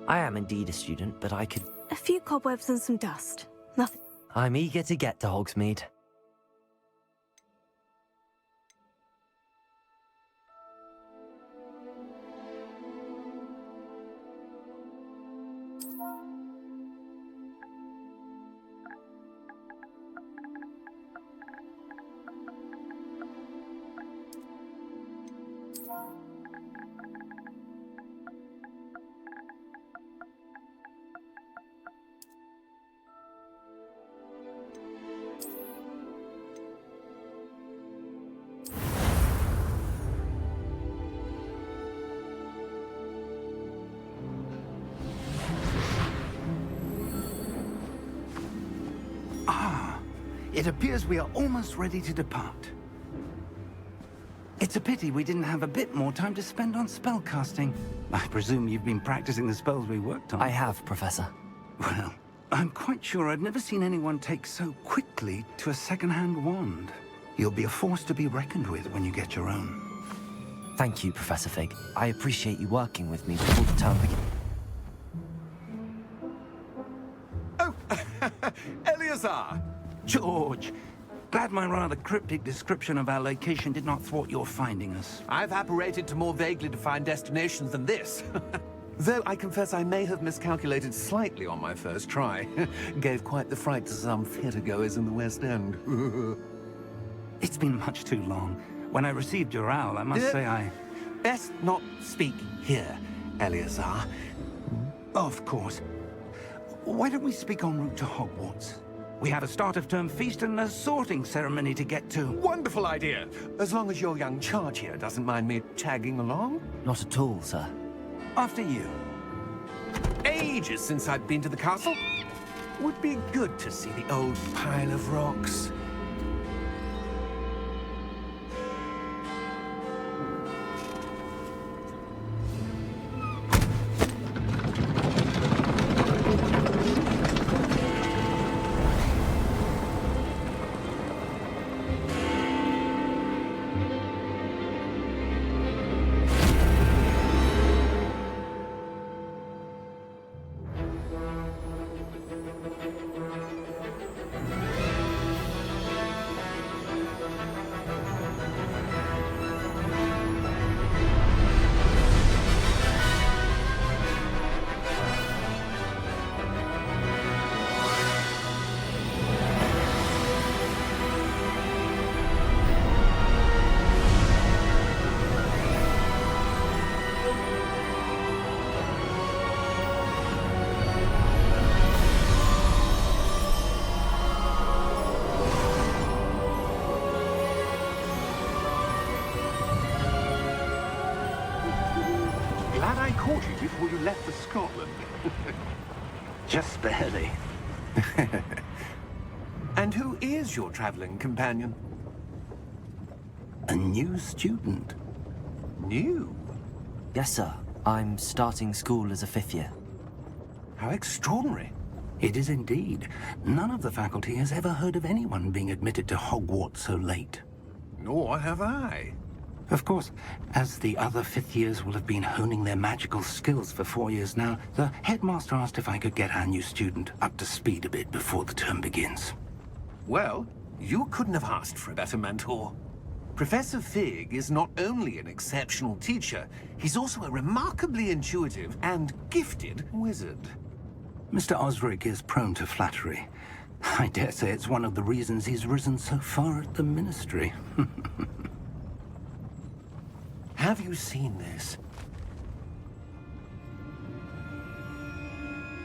I am indeed a student, but I could... A few cobwebs and some dust. Nothing. I'm eager to get to Hogsmeade. It appears we are almost ready to depart. It's a pity we didn't have a bit more time to spend on spellcasting. I presume you've been practicing the spells we worked on. I have, Professor. Well, I'm quite sure I've never seen anyone take so quickly to a second-hand wand. You'll be a force to be reckoned with when you get your own. Thank you, Professor Fig. I appreciate you working with me before the term begins. Oh, Eleazar! George, glad my rather cryptic description of our location did not thwart your finding us. I've apparated to more vaguely defined destinations than this. Though I confess I may have miscalculated slightly on my first try. Gave quite the fright to some theatergoers in the West End. It's been much too long. When I received your owl, I must say I... Best not speak here, Eleazar. Of course. Why don't we speak en route to Hogwarts? We have a start-of-term feast and a sorting ceremony to get to. Wonderful idea! As long as your young charge here doesn't mind me tagging along. Not at all, sir. After you. Ages since I've been to the castle. Would be good to see the old pile of rocks. Glad I caught you before you left for Scotland. Just barely. And who is your traveling companion? A new student. New? Yes, sir. I'm starting school as a 5th year. How extraordinary. It is indeed. None of the faculty has ever heard of anyone being admitted to Hogwarts so late. Nor have I. Of course, as the other 5th years will have been honing their magical skills for 4 years now, the headmaster asked if I could get our new student up to speed a bit before the term begins. Well, you couldn't have asked for a better mentor. Professor Fig is not only an exceptional teacher, he's also a remarkably intuitive and gifted wizard. Mr. Osric is prone to flattery. I dare say it's one of the reasons he's risen so far at the Ministry. Have you seen this?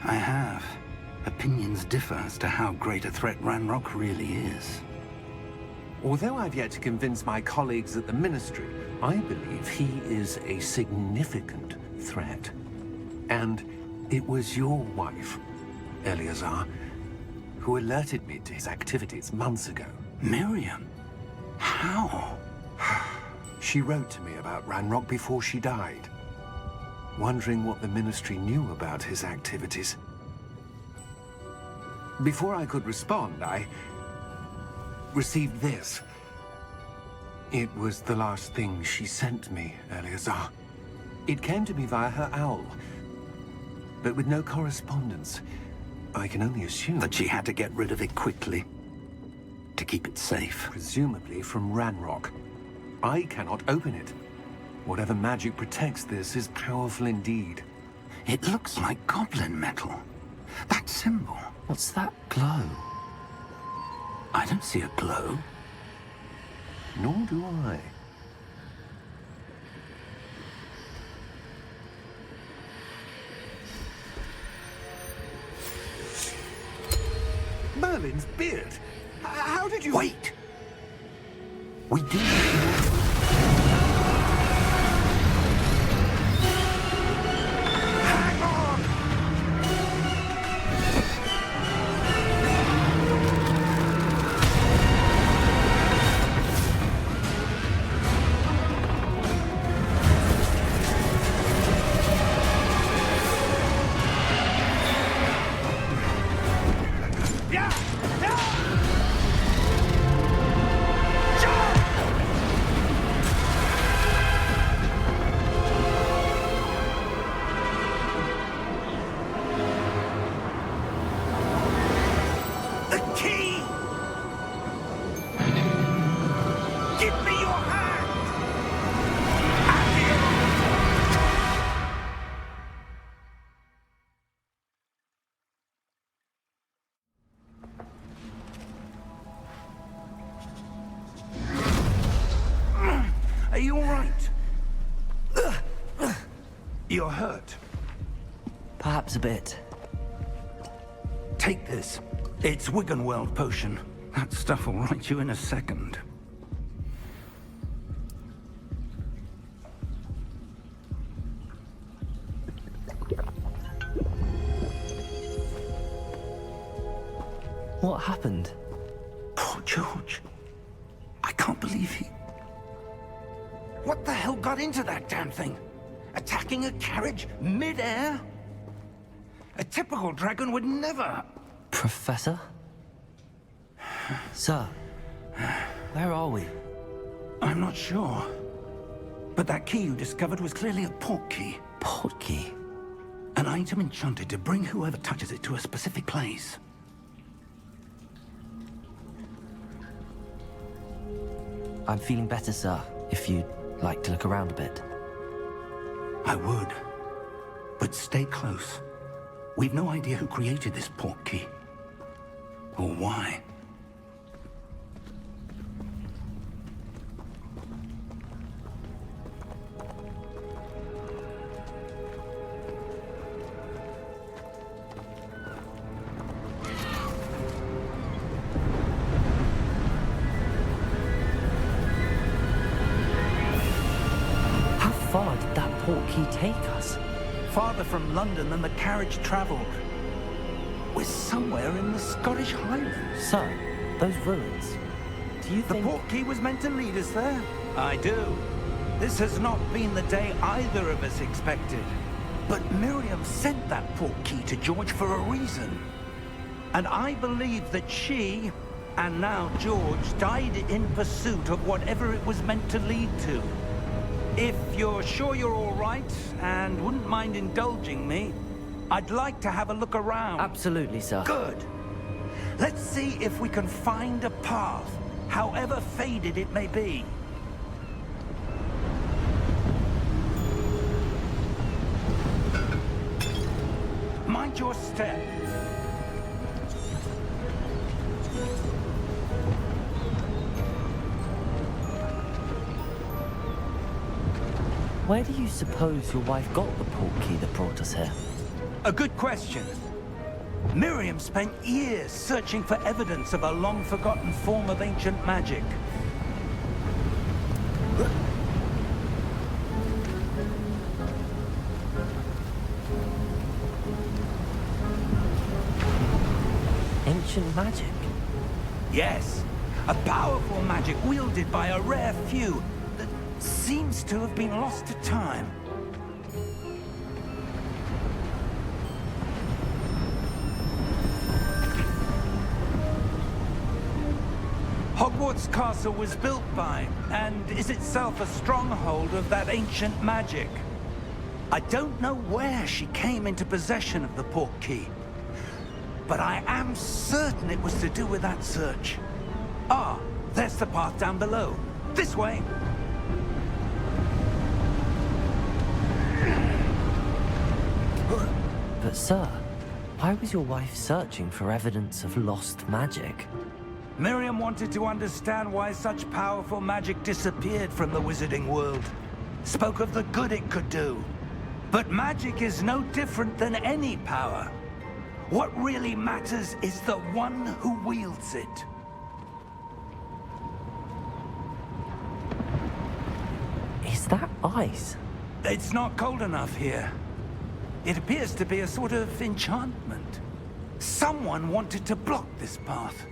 I have. Opinions differ as to how great a threat Ranrock really is. Although I've yet to convince my colleagues at the Ministry, I believe he is a significant threat. And it was your wife, Eleazar, who alerted me to his activities months ago. Miriam? How? She wrote to me about Ranrock before she died, wondering what the Ministry knew about his activities. Before I could respond, I received this. It was the last thing she sent me, Eleazar. It came to me via her owl. but with no correspondence. I can only assume That she had to get rid of it quickly to keep it safe. presumably from Ranrock. I cannot open it. Whatever magic protects this is powerful indeed. It looks like goblin metal. That symbol. What's that glow? I don't see a glow. Nor do I. Merlin's beard! How did you... Wait! We do... Hang on! Yeah! Yeah! The key! Give me your hand! Are you all right? You're hurt. Perhaps a bit. Take this. It's Wiggenweld potion. That stuff will right you in a second. What happened? Poor George. I can't believe he... What the hell got into that damn thing? Attacking a carriage mid-air? A typical dragon would never... Professor? Sir, where are we? I'm not sure. But that key you discovered was clearly a port key. Port key? An item enchanted to bring whoever touches it to a specific place. I'm feeling better, sir, if you'd like to look around a bit. I would. But stay close. We've no idea who created this port key. Or why. How far did that port key take us? Farther from London than the carriage traveled. We're somewhere in the Scottish Highlands. Sir, those ruins. Do you The think... port key was meant to lead us there? I do. This has not been the day either of us expected. But Miriam sent that port key to George for a reason. And I believe that she, and now George, died in pursuit of whatever it was meant to lead to. If you're sure you're all right, and wouldn't mind indulging me, I'd like to have a look around. Absolutely, sir. Good. Let's see if we can find a path, however faded it may be. Mind your step. Where do you suppose your wife got the port key that brought us here? A good question. Miriam spent years searching for evidence of a long-forgotten form of ancient magic. Ancient magic? Yes, a powerful magic wielded by a rare few that seems to have been lost to time. Hogwarts Castle was built by, and is itself a stronghold of that ancient magic. I don't know where she came into possession of the portkey, but I am certain it was to do with that search. Ah, there's the path down below. This way. But sir, why was your wife searching for evidence of lost magic? Miriam wanted to understand why such powerful magic disappeared from the wizarding world. Spoke of the good it could do. But magic is no different than any power. What really matters is the one who wields it. Is that ice? It's not cold enough here. It appears to be a sort of enchantment. Someone wanted to block this path.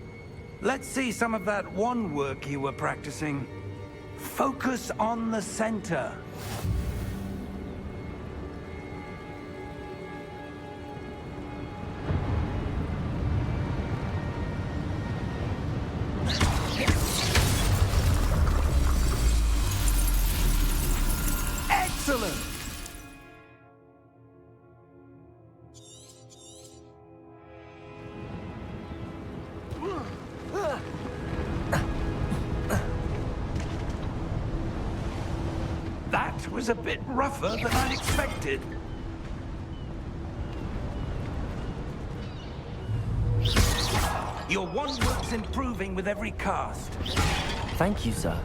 Let's see some of that wand work you were practicing. Focus on the center. Excellent! That was a bit rougher than I expected. Your wand work's improving with every cast. Thank you, sir.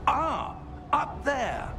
Ah, up there.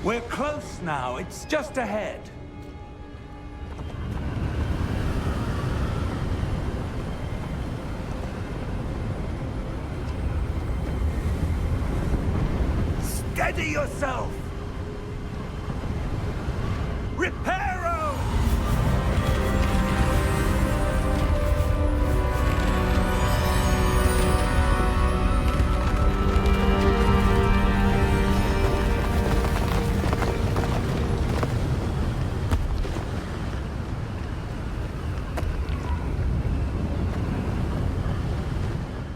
We're close now. It's just ahead. Steady yourself! Reparo!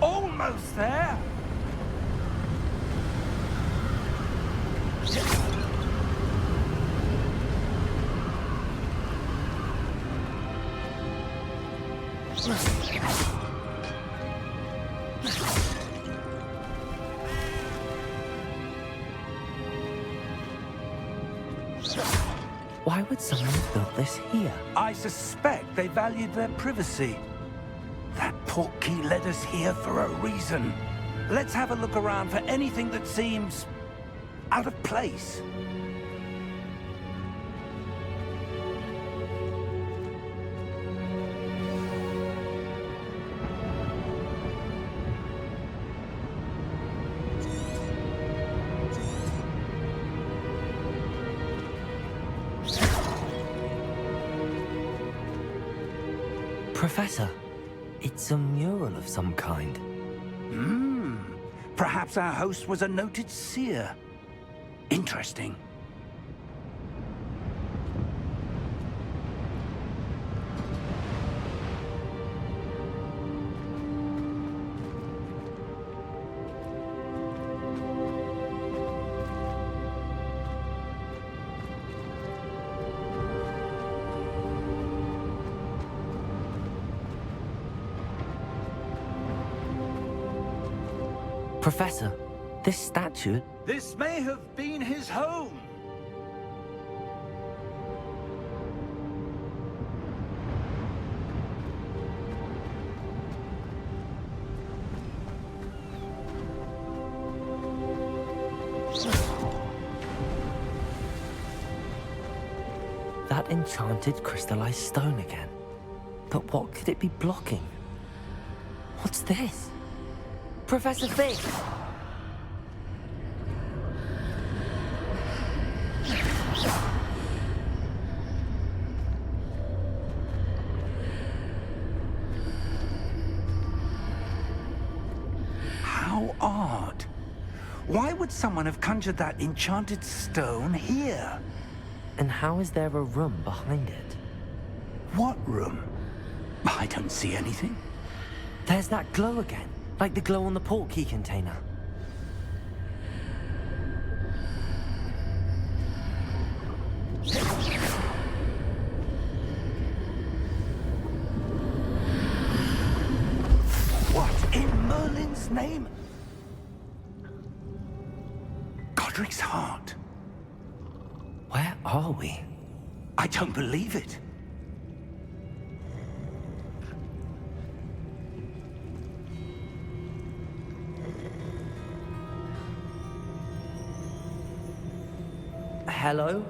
Almost there! Why would someone have built this here? I suspect they valued their privacy. That portkey led us here for a reason. Let's have a look around for anything that seems out of place. Professor, it's a mural of some kind. Perhaps our host was a noted seer. Interesting. Professor, this statue... This may have been his home. That enchanted crystallized stone again. But what could it be blocking? What's this? Professor Fig! How odd. Why would someone have conjured that enchanted stone here? And how is there a room behind it? What room? I don't see anything. There's that glow again, like the glow on the portkey container. What in Merlin's name? Godric's heart. Where are we? I don't believe it. Hello?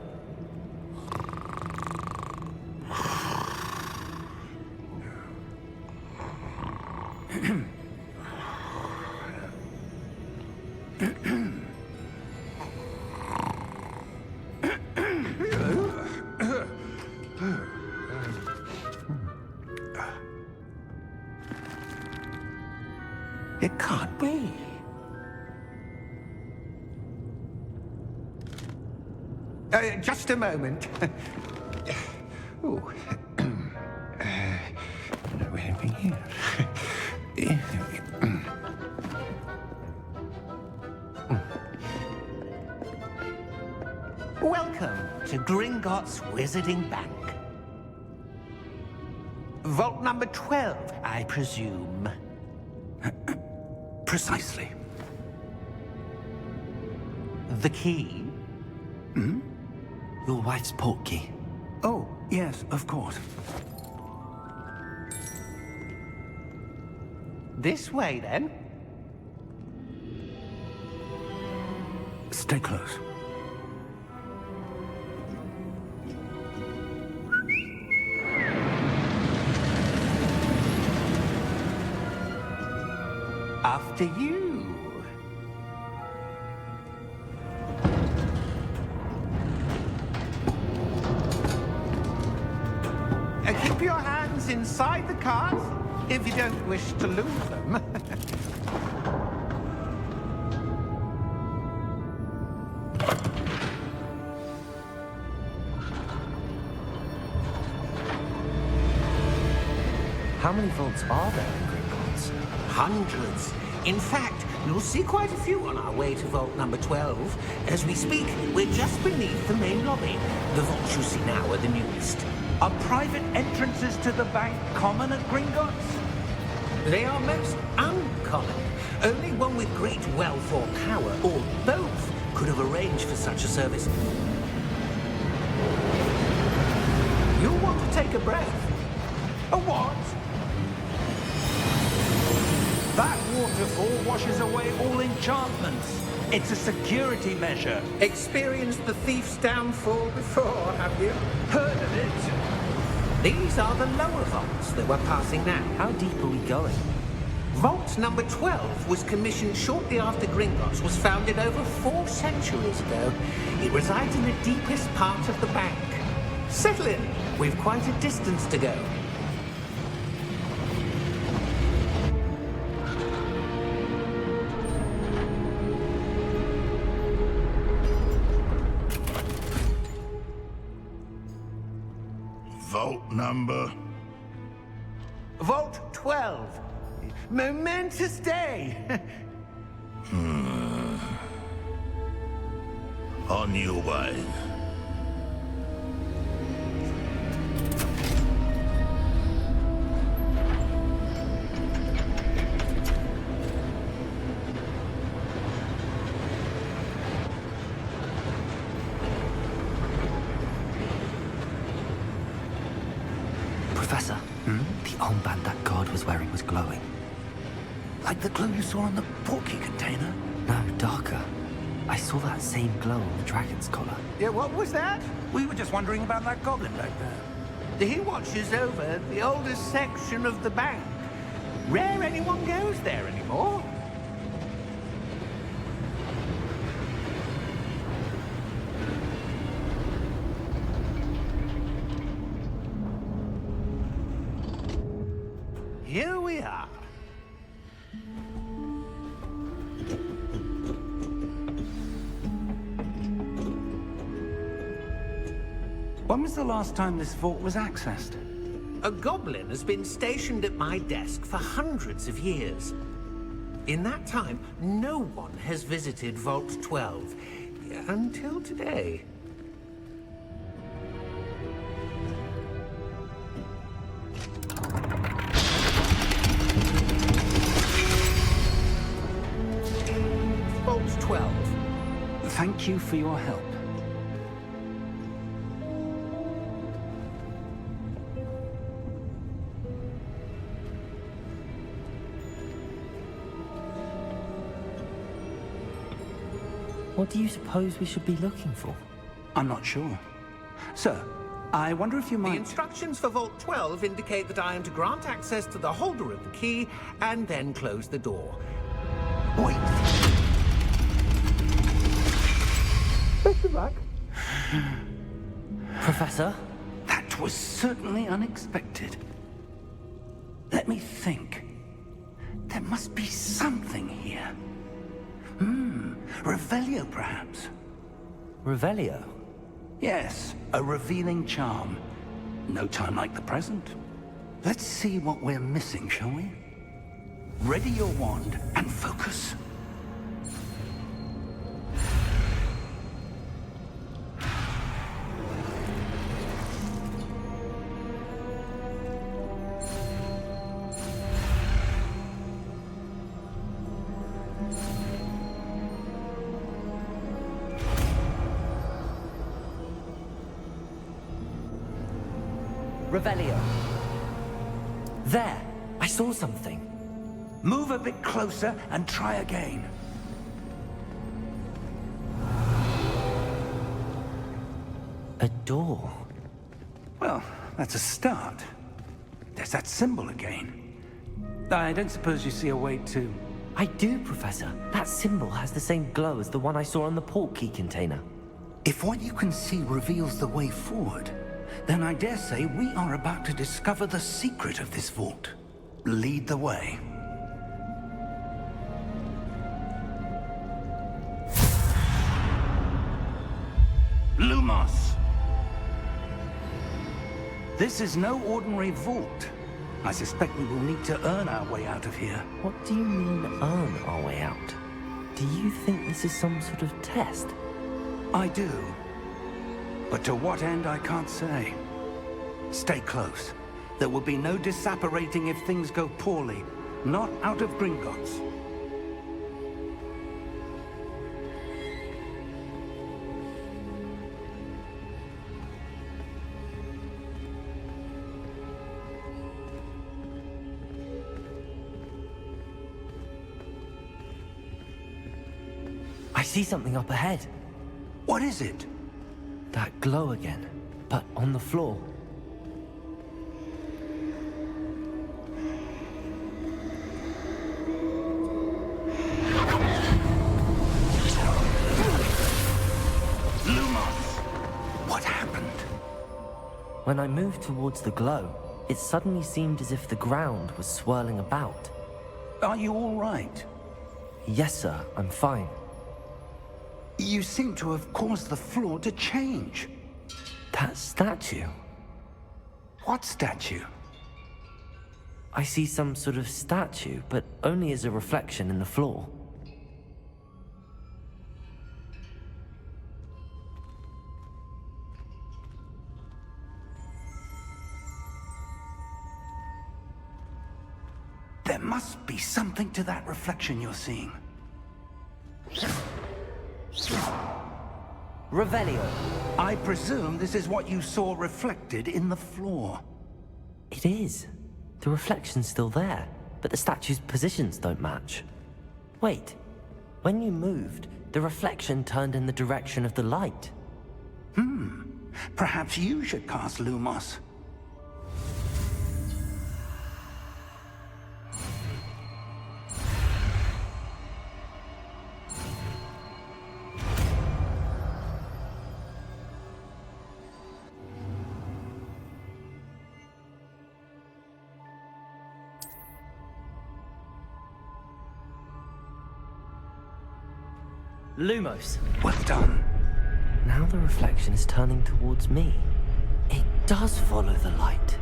It can't be. Just a moment. Oh. Anything here? Welcome to Gringotts Wizarding Bank. Vault number 12, I presume. Precisely. The key? Your wife's portkey. Oh, yes, of course. This way, then. Stay close. After you. Keep your hands inside the cart if you don't wish to lose them. How many vaults are there in Gringotts? Hundreds. In fact, you'll see quite a few on our way to vault number 12. As we speak, we're just beneath the main lobby. The vaults you see now are the newest. Are private entrances to the bank common at Gringotts? They are most uncommon. Only one with great wealth or power, or both, could have arranged for such a service. You'll want to take a breath. A what? That waterfall washes away all enchantments. It's a security measure. Experienced the thief's downfall before, have you? Heard of it? These are the lower vaults that we're passing now. How deep are we going? Vault number 12 was commissioned shortly after Gringotts was founded over 4 centuries ago. It resides in the deepest part of the bank. Settle in. We've quite a distance to go. Vault number? Vault 12. Momentous day. On your way. Professor, the armband that guard was wearing was glowing. Like the glow you saw on the portkey container? No, darker. I saw that same glow on the dragon's collar. Yeah, what was that? We were just wondering about that goblin back there. He watches over the oldest section of the bank. Rare anyone goes there anymore. Here we are. When was the last time this vault was accessed? A goblin has been stationed at my desk for hundreds of years. In that time, no one has visited Vault 12. Until today. Vault 12. Thank you for your help. What do you suppose we should be looking for? I'm not sure. Sir, I wonder if you The might... instructions for Vault 12 indicate that I am to grant access to the holder of the key and then close the door. Wait! Best of luck. Professor? That was certainly unexpected. Let me think. There must be something here. Revelio, perhaps? Revelio? Yes, a revealing charm. No time like the present. Let's see what we're missing, shall we? Ready your wand and focus. Revelio. There! I saw something. Move a bit closer and try again. A door. Well, that's a start. There's that symbol again. I don't suppose you see a way to... I do, Professor. That symbol has the same glow as the one I saw on the port key container. If what you can see reveals the way forward, then I dare say we are about to discover the secret of this vault. Lead the way. Lumos! This is no ordinary vault. I suspect we will need to earn our way out of here. What do you mean, earn our way out? Do you think this is some sort of test? I do. But to what end, I can't say. Stay close. There will be no disapparating if things go poorly. Not out of Gringotts. I see something up ahead. What is it? That glow again, but on the floor. Lumos! What happened? When I moved towards the glow, it suddenly seemed as if the ground was swirling about. Are you all right? Yes, sir, I'm fine. You seem to have caused the floor to change. That statue. What statue? I see some sort of statue, but only as a reflection in the floor. There must be something to that reflection you're seeing. Revelio. I presume this is what you saw reflected in the floor. It is. The reflection's still there, but the statue's positions don't match. Wait, when you moved, The reflection turned in the direction of the light. Perhaps you should cast Lumos. Lumos. Well done. Now the reflection is turning towards me. It does follow the light.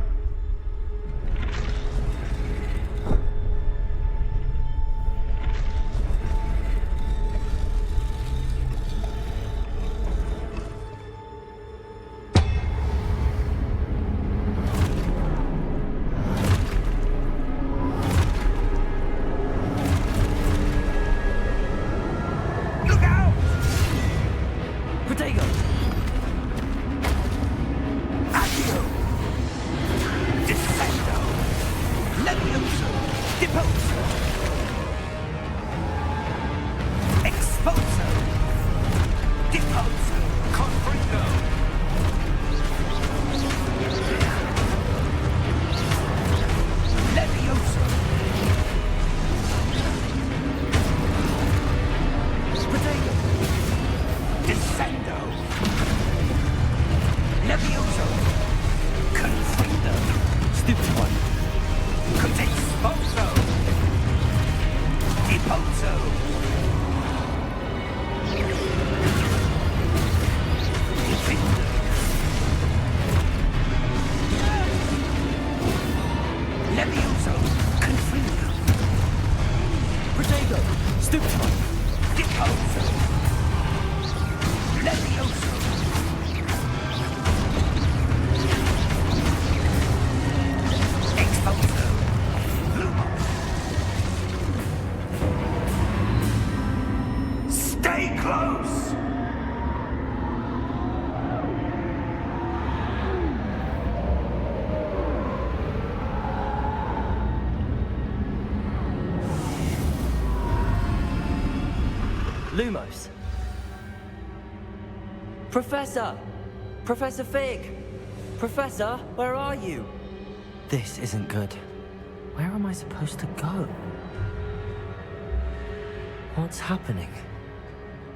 Protego! Accio! Descendo! Levioso! Deposo! Exposo! Deposo! Confringo! Levioso! Protego! Descendo! Levioso! Confringo! Stupid one. Exposo! Deposo! Defendo! Levioso! Confringo! Protego! Stupid one. Deposo! Levioso! Exposo! Lumos! Stay close! Lumos. Professor! Professor Fig! Professor, where are you? This isn't good. Where am I supposed to go? What's happening?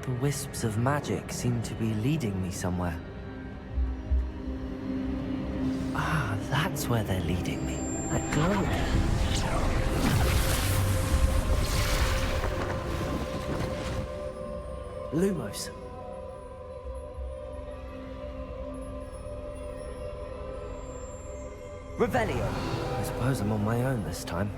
The wisps of magic seem to be leading me somewhere. Ah, that's where they're leading me. That globe. Lumos. Revelio. I suppose I'm on my own this time.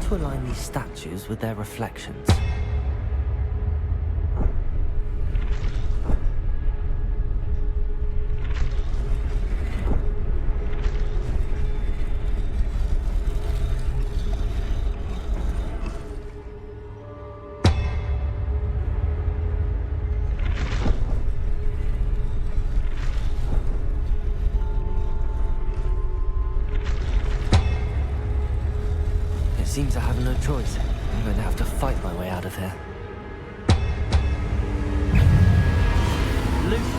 To align these statues with their reflections. Seems I have no choice. I'm going to have to fight my way out of here. Luke!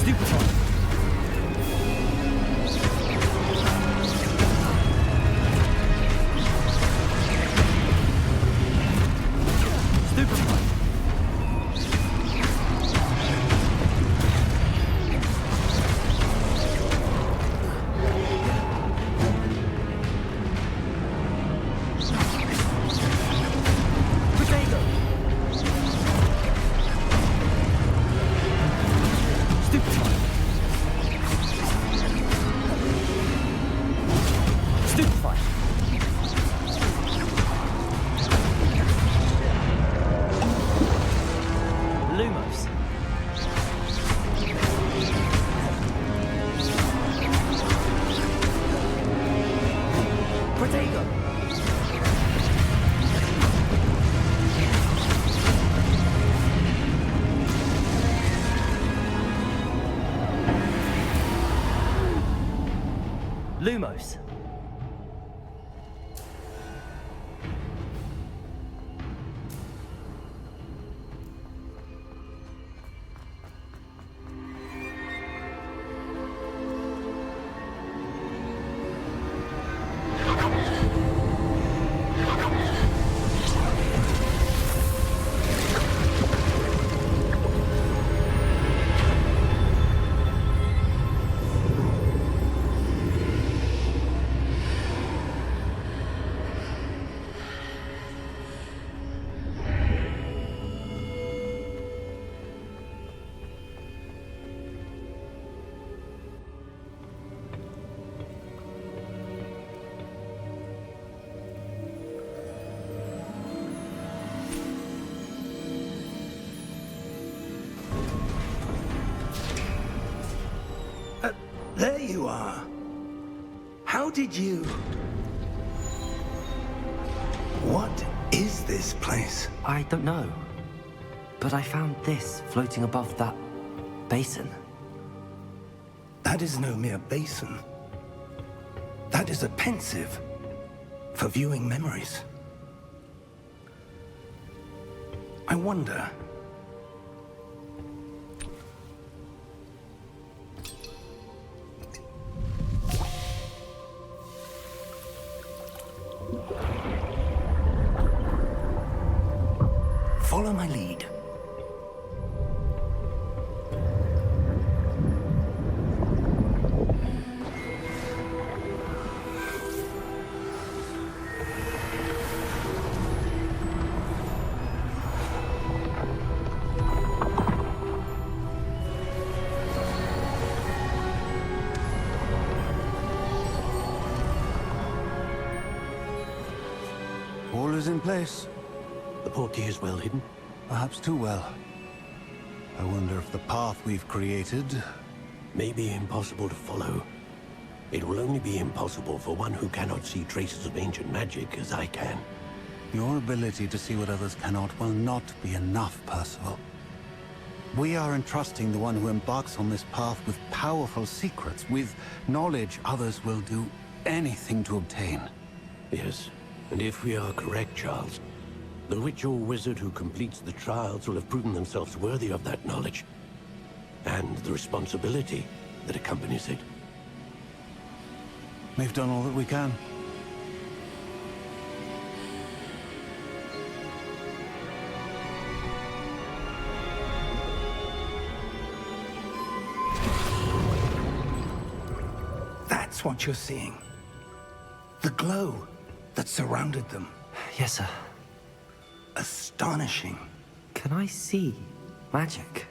Stupefy. Stupefy. Potato. Stupefy. Stupefy. Lumos. Protego. Lumos. There you are. How did you... What is this place? I don't know. But I found this floating above that basin. That is no mere basin. That is a pensive for viewing memories. I wonder... Follow my lead. All is in place. The portkey is well hidden. Perhaps too well. I wonder if the path we've created... May be impossible to follow. It will only be impossible for one who cannot see traces of ancient magic as I can. Your ability to see what others cannot will not be enough, Percival. We are entrusting the one who embarks on this path with powerful secrets, with knowledge others will do anything to obtain. Yes, and if we are correct, Charles, the witch or wizard who completes the trials will have proven themselves worthy of that knowledge, and the responsibility that accompanies it. We've done all that we can. That's what you're seeing. The glow that surrounded them. Yes, sir. Astonishing. Can I see magic?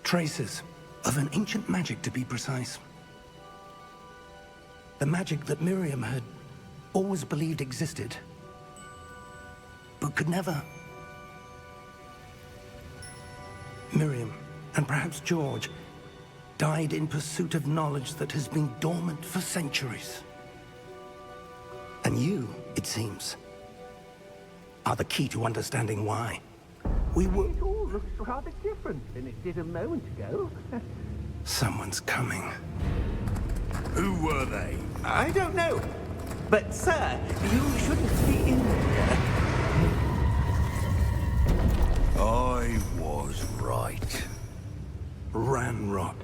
Traces of an ancient magic, to be precise. The magic that Miriam had always believed existed, but could never. Miriam, and perhaps George, died in pursuit of knowledge that has been dormant for centuries. And you, it seems, are the key to understanding why. We were... It all looks rather different than it did a moment ago. Someone's coming. Who were they? I don't know. But, sir, you shouldn't be in here. I was right. Ranrock.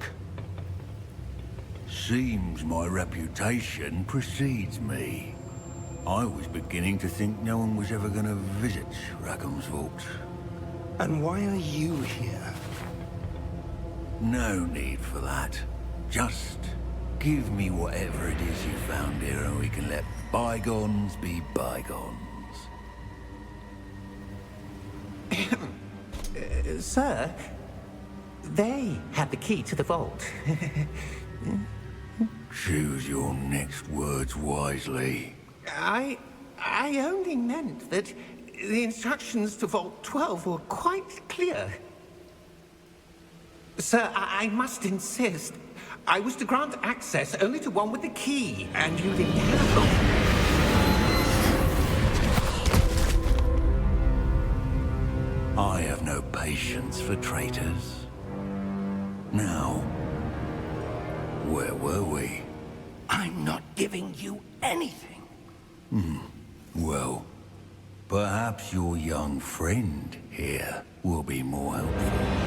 Seems my reputation precedes me. I was beginning to think no one was ever going to visit Rackham's vault. And why are you here? No need for that. Just give me whatever it is you found here and we can let bygones be bygones. Sir, they had the key to the vault. Choose your next words wisely. I only meant that the instructions to Vault 12 were quite clear. Sir, I must insist. I was to grant access only to one with the key, and you didn't have it. I have no patience for traitors. Now, where were we? I'm not giving you anything. Well, perhaps your young friend here will be more helpful.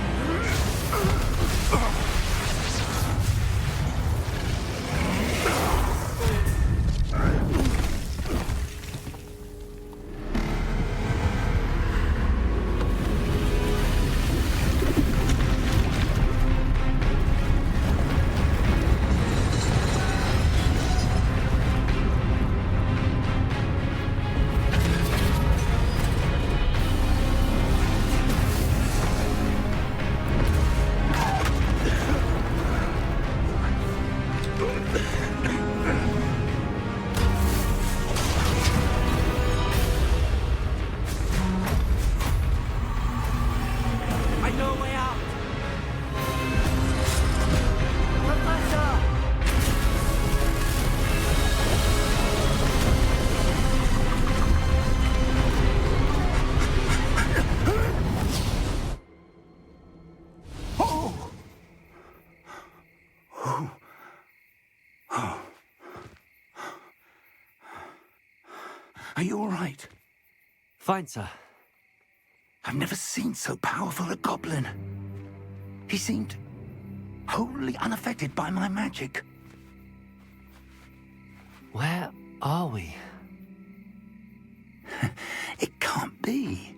Are you all right? Fine, sir. I've never seen so powerful a goblin. He seemed wholly unaffected by my magic. Where are we? It can't be.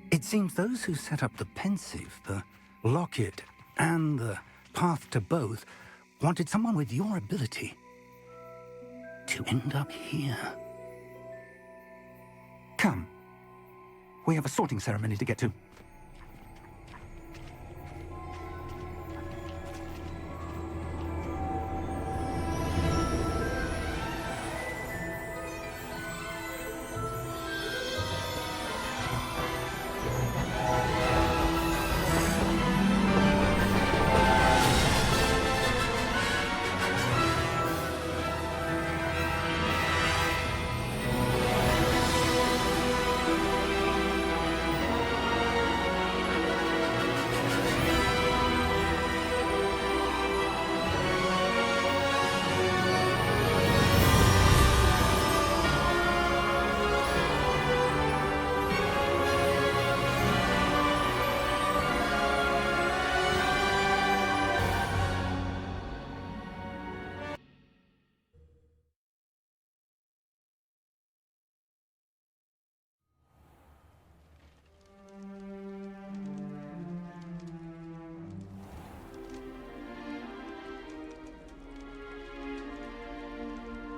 It seems those who set up the pensive, the locket, and the path to both wanted someone with your ability to end up here. Come. We have a sorting ceremony to get to.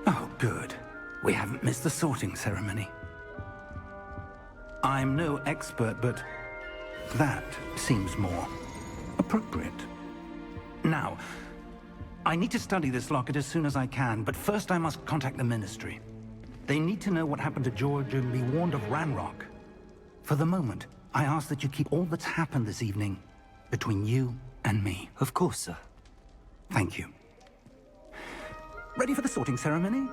Oh, good. We haven't missed the sorting ceremony. I'm no expert, but that seems more appropriate. Now, I need to study this locket as soon as I can, but first I must contact the Ministry. They need to know what happened to George and be warned of Ranrock. For the moment, I ask that you keep all that's happened this evening between you and me. Of course, sir. Thank you. Ready for the sorting ceremony?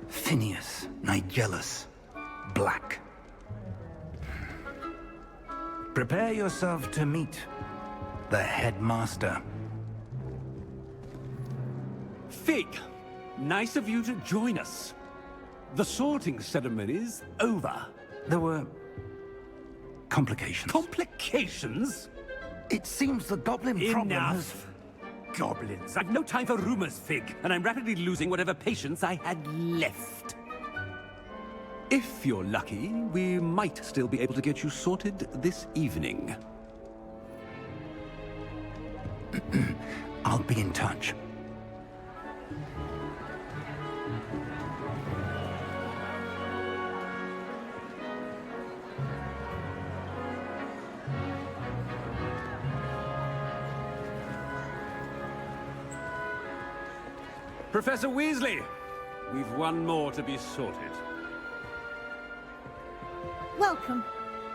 Phineas, Nigellus, Black. Prepare yourself to meet the headmaster. Fig, nice of you to join us. The sorting ceremony's over. There were complications. Complications? It seems the goblin problem has... Enough! Goblins. I've no time for rumors, Fig, and I'm rapidly losing whatever patience I had left. If you're lucky, we might still be able to get you sorted this evening. I'll be in touch. Professor Weasley, we've one more to be sorted. Welcome.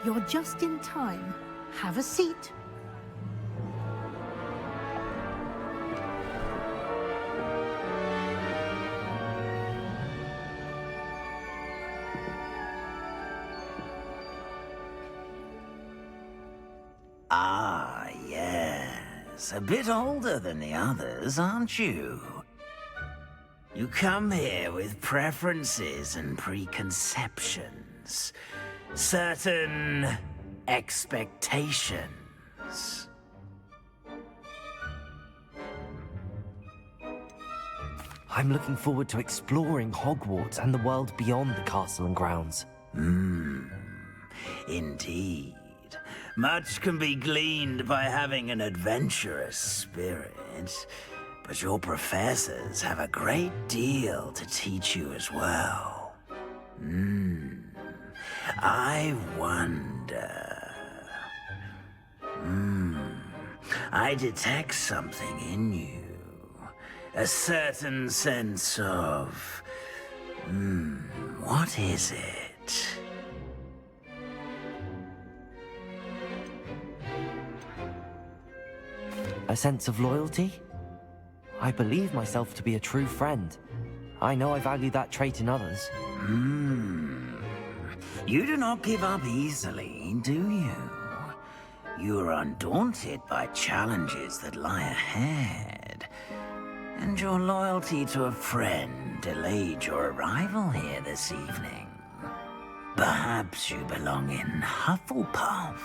You're just in time. Have a seat. Ah, yes. A bit older than the others, aren't you? You come here with preferences and preconceptions. Certain expectations. I'm looking forward to exploring Hogwarts and the world beyond the castle and grounds. Indeed. Much can be gleaned by having an adventurous spirit. But your professors have a great deal to teach you as well. I wonder... I detect something in you. A certain sense of... what is it? A sense of loyalty? I believe myself to be a true friend. I know I value that trait in others. You do not give up easily, do you? You are undaunted by challenges that lie ahead. And your loyalty to a friend delayed your arrival here this evening. Perhaps you belong in Hufflepuff.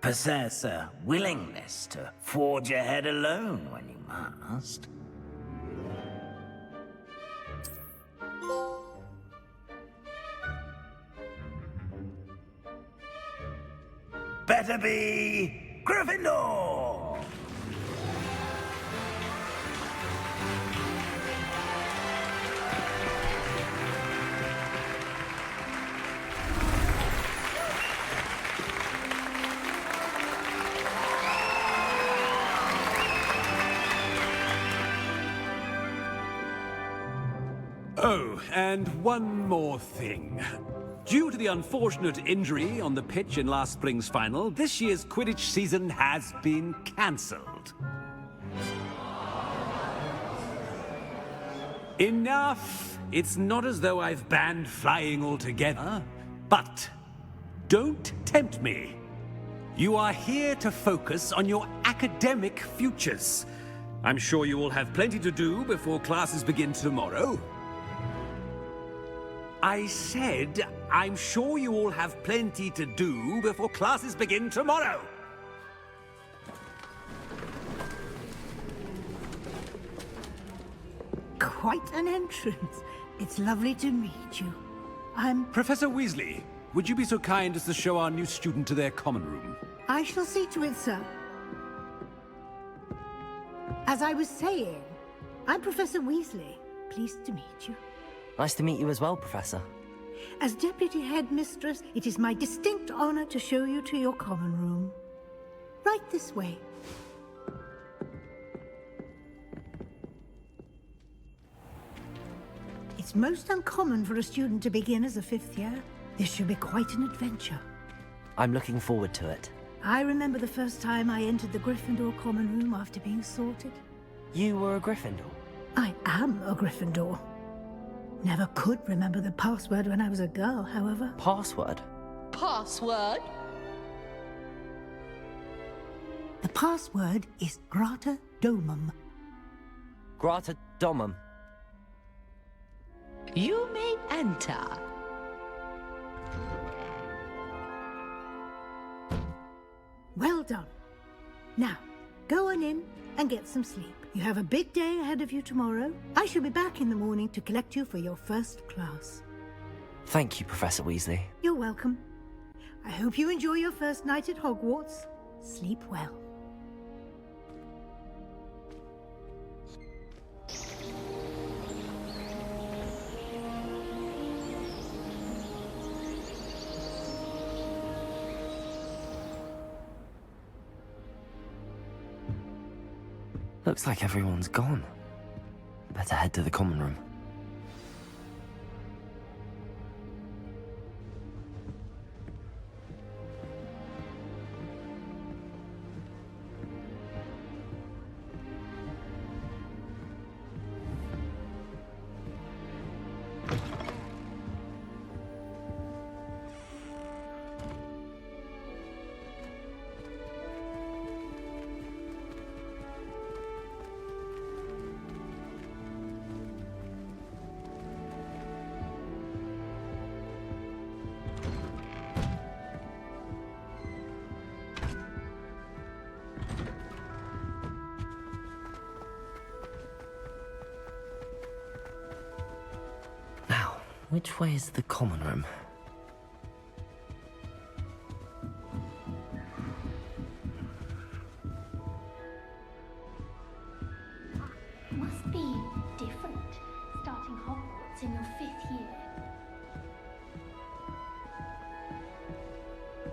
Possess a willingness to forge ahead alone when you must. Better be Gryffindor! Oh, and one more thing. Due to the unfortunate injury on the pitch in last spring's final, this year's Quidditch season has been cancelled. Enough! It's not as though I've banned flying altogether, but don't tempt me. You are here to focus on your academic futures. I'm sure you will have plenty to do before classes begin tomorrow. I said, I'm sure you all have plenty to do before classes begin tomorrow. Quite an entrance. It's lovely to meet you. I'm... Professor Weasley, would you be so kind as to show our new student to their common room? I shall see to it, sir. As I was saying, I'm Professor Weasley. Pleased to meet you. Nice to meet you as well, Professor. As Deputy Headmistress, it is my distinct honor to show you to your common room. Right this way. It's most uncommon for a student to begin as a fifth year. This should be quite an adventure. I'm looking forward to it. I remember the first time I entered the Gryffindor common room after being sorted. You were a Gryffindor? I am a Gryffindor. Never could remember the password when I was a girl, however. Password? Password? The password is Grata Domum. Grata Domum. You may enter. Well done. Now, go on in and get some sleep. You have a big day ahead of you tomorrow. I shall be back in the morning to collect you for your first class. Thank you, Professor Weasley. You're welcome. I hope you enjoy your first night at Hogwarts. Sleep well. Looks like everyone's gone. Better head to the common room. Which way is the common room? Must be different, starting Hogwarts in your 5th year.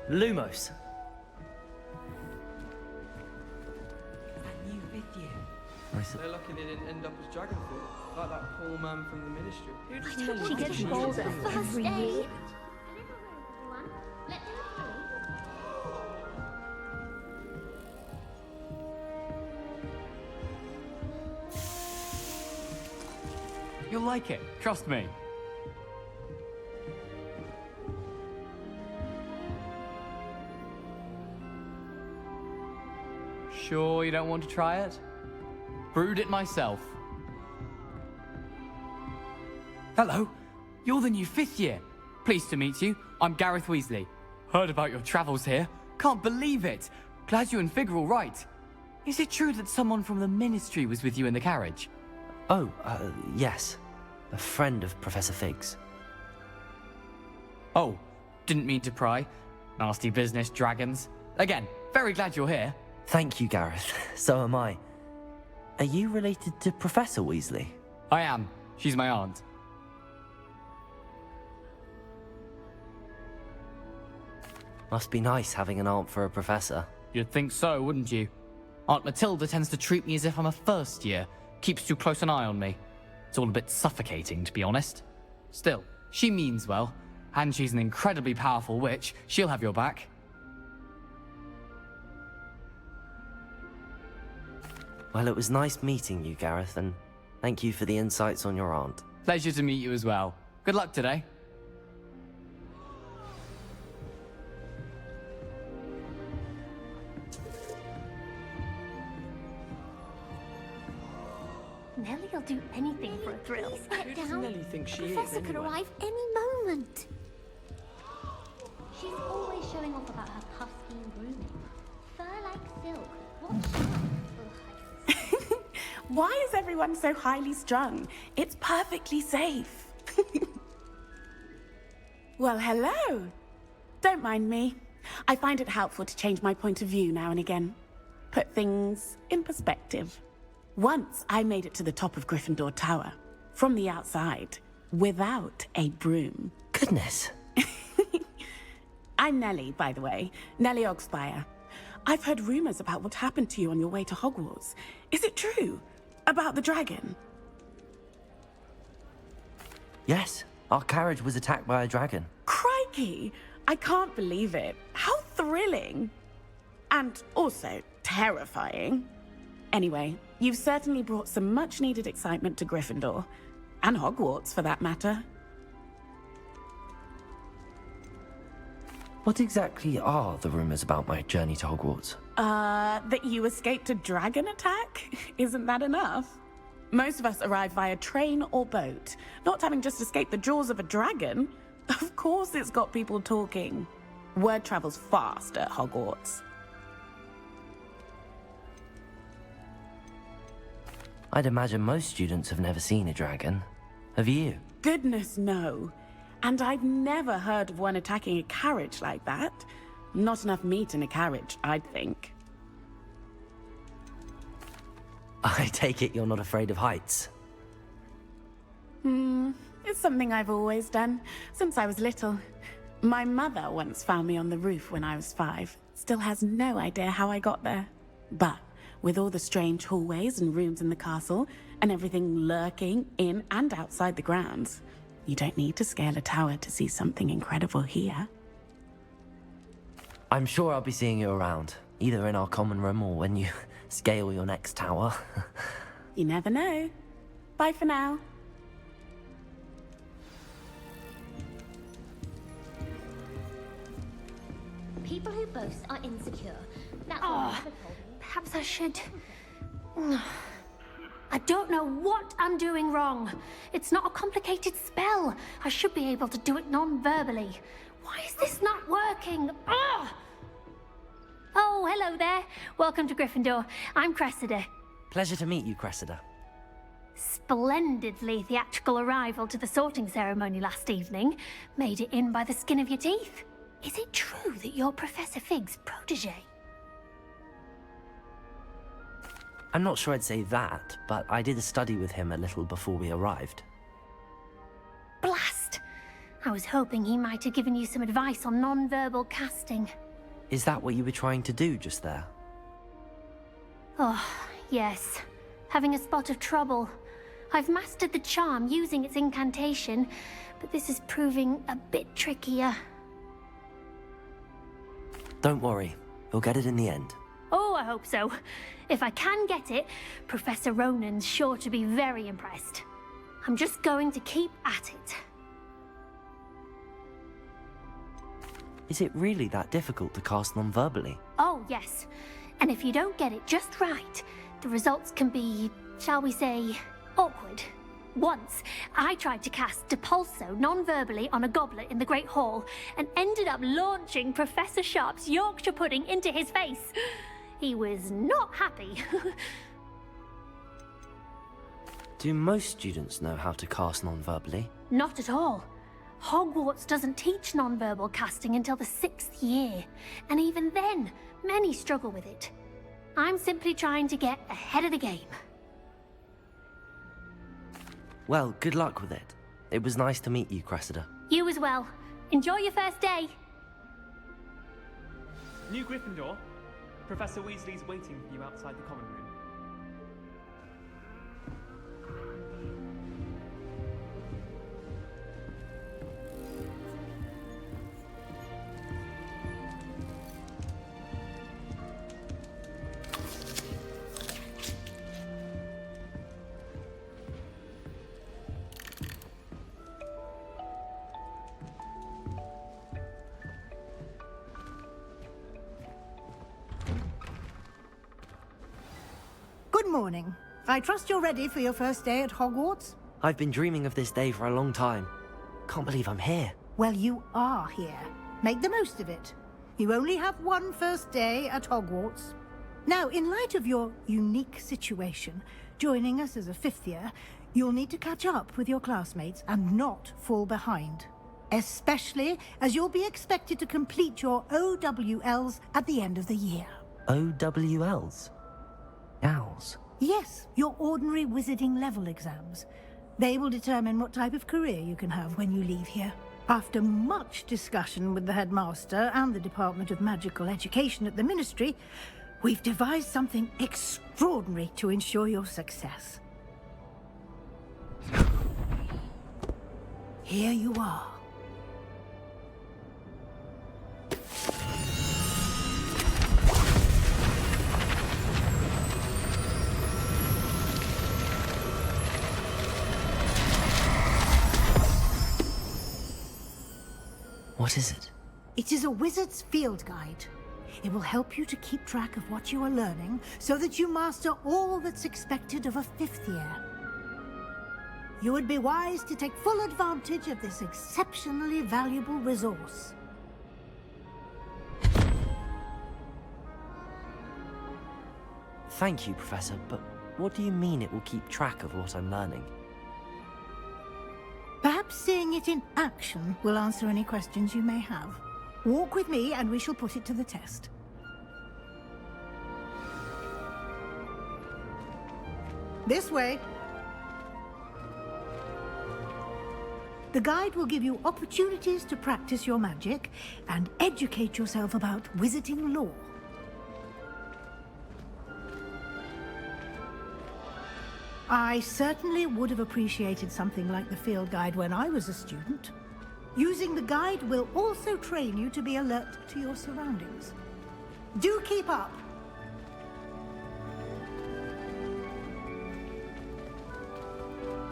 Lumos. That new 5th year. They're lucky they didn't end up as Dragonfoot, like that poor man from the Ministry. Who just she gets bolder every year. You'll like it, trust me. Sure you don't want to try it? Brewed it myself. Hello, you're the new 5th year. Pleased to meet you. I'm Gareth Weasley. Heard about your travels here. Can't believe it. Glad you and Fig are all right. Is it true that someone from the Ministry was with you in the carriage? Oh, yes. A friend of Professor Fig's. Oh, didn't mean to pry. Nasty business, dragons. Again, very glad you're here. Thank you, Gareth. So am I. Are you related to Professor Weasley? I am. She's my aunt. Must be nice having an aunt for a professor. You'd think so, wouldn't you? Aunt Matilda tends to treat me as if I'm a first year. Keeps too close an eye on me. It's all a bit suffocating, to be honest. Still, she means well. And she's an incredibly powerful witch. She'll have your back. Well, it was nice meeting you, Gareth, and thank you for the insights on your aunt. Pleasure to meet you as well. Good luck today. Nelly'll do anything for a thrill. Who Get does down. Nelly think she Professor is, could anyway? arrive any moment. She's always showing off about her puffskein grooming. Fur like silk. What shine? Why is everyone so highly strung? It's perfectly safe. Well, hello. Don't mind me. I find it helpful to change my point of view now and again. Put things in perspective. Once I made it to the top of Gryffindor Tower, from the outside, without a broom. Goodness. I'm Nellie, by the way. Nellie Ogspire. I've heard rumors about what happened to you on your way to Hogwarts. Is it true? About the dragon? Yes, our carriage was attacked by a dragon. Crikey! I can't believe it. How thrilling! And also terrifying. Anyway, you've certainly brought some much-needed excitement to Gryffindor. And Hogwarts, for that matter. What exactly are the rumors about my journey to Hogwarts? That you escaped a dragon attack? Isn't that enough? Most of us arrive via train or boat, not having just escaped the jaws of a dragon. Of course it's got people talking. Word travels fast at Hogwarts. I'd imagine most students have never seen a dragon. Have you? Goodness, no. And I've never heard of one attacking a carriage like that. Not enough meat in a carriage, I'd think. I take it you're not afraid of heights. It's something I've always done, since I was little. My mother once found me on the roof when I was 5. Still has no idea how I got there. But with all the strange hallways and rooms in the castle, and everything lurking in and outside the grounds, you don't need to scale a tower to see something incredible here. I'm sure I'll be seeing you around, either in our common room or when you scale your next tower. You never know. Bye for now. People who boast are insecure. That's what my mother told me. Perhaps I should... I don't know what I'm doing wrong. It's not a complicated spell. I should be able to do it non-verbally. Why is this not working? Ugh! Oh, hello there. Welcome to Gryffindor. I'm Cressida. Pleasure to meet you, Cressida. Splendidly theatrical arrival to the sorting ceremony last evening. Made it in by the skin of your teeth. Is it true that you're Professor Fig's protege? I'm not sure I'd say that, but I did a study with him a little before we arrived. Blast! I was hoping he might have given you some advice on non-verbal casting. Is that what you were trying to do just there? Oh, yes. Having a spot of trouble. I've mastered the charm using its incantation, but this is proving a bit trickier. Don't worry, you'll get it in the end. Oh, I hope so. If I can get it, Professor Ronan's sure to be very impressed. I'm just going to keep at it. Is it really that difficult to cast non-verbally? Oh, yes. And if you don't get it just right, the results can be, shall we say, awkward. Once, I tried to cast Depulso non-verbally on a goblet in the Great Hall and ended up launching Professor Sharp's Yorkshire pudding into his face. He was not happy. Do most students know how to cast non-verbally? Not at all. Hogwarts doesn't teach non-verbal casting until the 6th year, and even then, many struggle with it. I'm simply trying to get ahead of the game. Well, good luck with it. It was nice to meet you, Cressida. You as well. Enjoy your first day. New Gryffindor. Professor Weasley's waiting for you outside the common room. Good morning. I trust you're ready for your first day at Hogwarts? I've been dreaming of this day for a long time. Can't believe I'm here. Well, you are here. Make the most of it. You only have one first day at Hogwarts. Now, in light of your unique situation, joining us as a 5th year, you'll need to catch up with your classmates and not fall behind. Especially as you'll be expected to complete your OWLs at the end of the year. OWLs? Owls? Yes, your ordinary wizarding level exams. They will determine what type of career you can have when you leave here. After much discussion with the headmaster and the Department of Magical Education at the Ministry, we've devised something extraordinary to ensure your success. Here you are. What is it? It is a wizard's field guide. It will help you to keep track of what you are learning so that you master all that's expected of a 5th year. You would be wise to take full advantage of this exceptionally valuable resource. Thank you, Professor, but what do you mean it will keep track of what I'm learning? Perhaps seeing it in action will answer any questions you may have. Walk with me and we shall put it to the test. This way. The guide will give you opportunities to practice your magic and educate yourself about wizarding lore. I certainly would have appreciated something like the field guide when I was a student. Using the guide will also train you to be alert to your surroundings. Do keep up!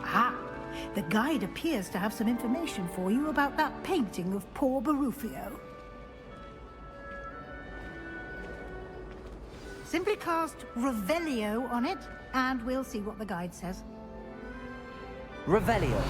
Ah, the guide appears to have some information for you about that painting of poor Barufio. Simply cast Revelio on it, and we'll see what the guide says. Revelio.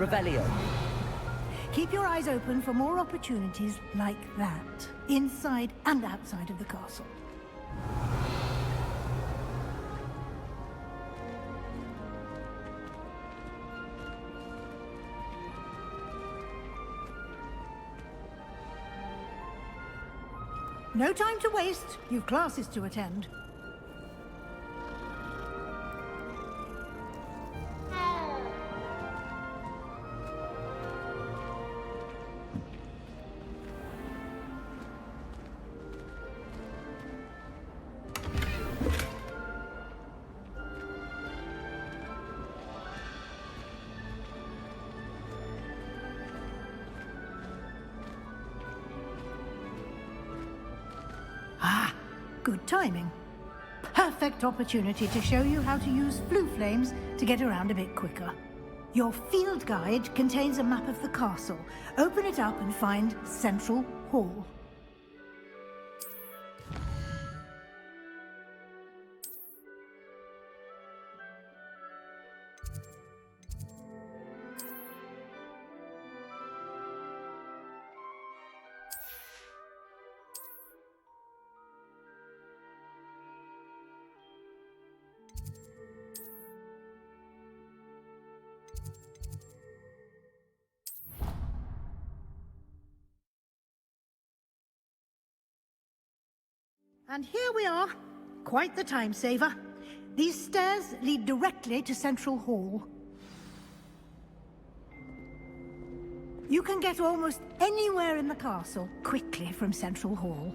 Revelio. Keep your eyes open for more opportunities like that, inside and outside of the castle. No time to waste. You've classes to attend. Good timing. Perfect opportunity to show you how to use flue flames to get around a bit quicker. Your field guide contains a map of the castle. Open it up and find Central Hall. And here we are. Quite the time saver. These stairs lead directly to Central Hall. You can get almost anywhere in the castle quickly from Central Hall.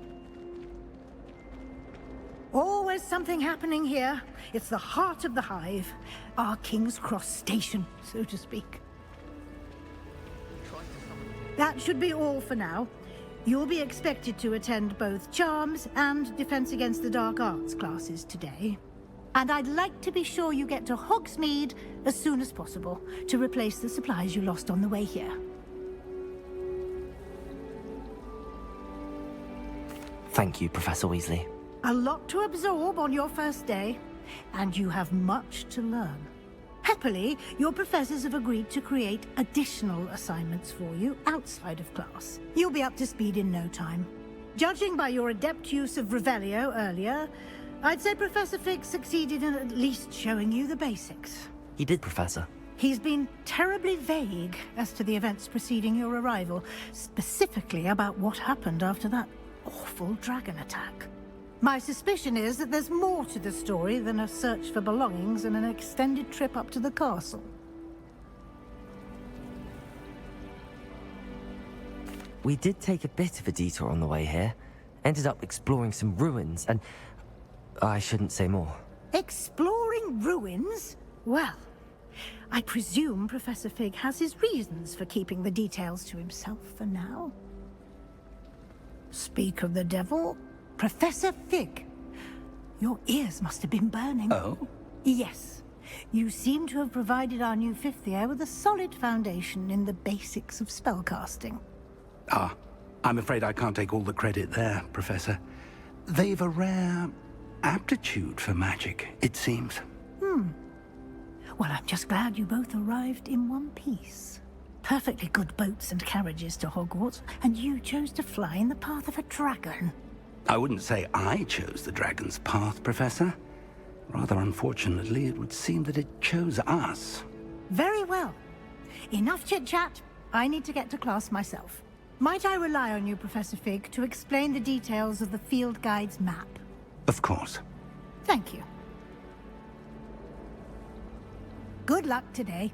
Always something happening here. It's the heart of the Hive. Our King's Cross station, so to speak. That should be all for now. You'll be expected to attend both Charms and Defense Against the Dark Arts classes today. And I'd like to be sure you get to Hogsmeade as soon as possible to replace the supplies you lost on the way here. Thank you, Professor Weasley. A lot to absorb on your first day, and you have much to learn. Happily, your professors have agreed to create additional assignments for you outside of class. You'll be up to speed in no time. Judging by your adept use of Revelio earlier, I'd say Professor Fig succeeded in at least showing you the basics. He did, Professor. He's been terribly vague as to the events preceding your arrival, specifically about what happened after that awful dragon attack. My suspicion is that there's more to the story than a search for belongings and an extended trip up to the castle. We did take a bit of a detour on the way here. Ended up exploring some ruins, and I shouldn't say more. Exploring ruins? Well, I presume Professor Fig has his reasons for keeping the details to himself for now. Speak of the devil, Professor Fig. Your ears must have been burning. Oh? Yes. You seem to have provided our new fifth year with a solid foundation in the basics of spellcasting. Ah, I'm afraid I can't take all the credit there, Professor. They've a rare aptitude for magic, it seems. Well, I'm just glad you both arrived in one piece. Perfectly good boats and carriages to Hogwarts, and you chose to fly in the path of a dragon. I wouldn't say I chose the dragon's path, Professor. Rather unfortunately, it would seem that it chose us. Very well. Enough chit-chat. I need to get to class myself. Might I rely on you, Professor Fig, to explain the details of the field guide's map? Of course. Thank you. Good luck today.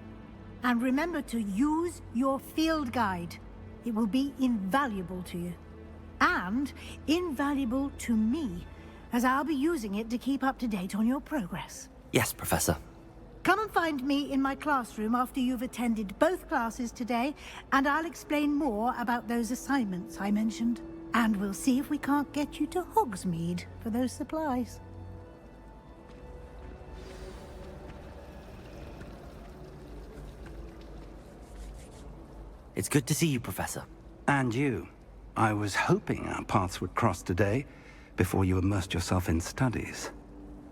And remember to use your field guide. It will be invaluable to you. And invaluable to me, as I'll be using it to keep up to date on your progress. Yes, Professor. Come and find me in my classroom after you've attended both classes today, and I'll explain more about those assignments I mentioned. And we'll see if we can't get you to Hogsmeade for those supplies. It's good to see you, Professor. And you. I was hoping our paths would cross today, before you immersed yourself in studies.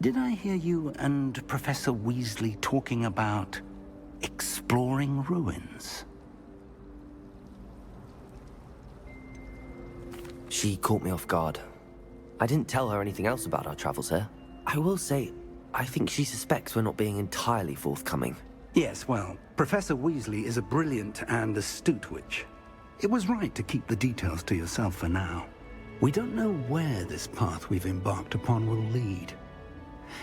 Did I hear you and Professor Weasley talking about exploring ruins? She caught me off guard. I didn't tell her anything else about our travels here. I will say, I think she suspects we're not being entirely forthcoming. Yes, well, Professor Weasley is a brilliant and astute witch. It was right to keep the details to yourself for now. We don't know where this path we've embarked upon will lead.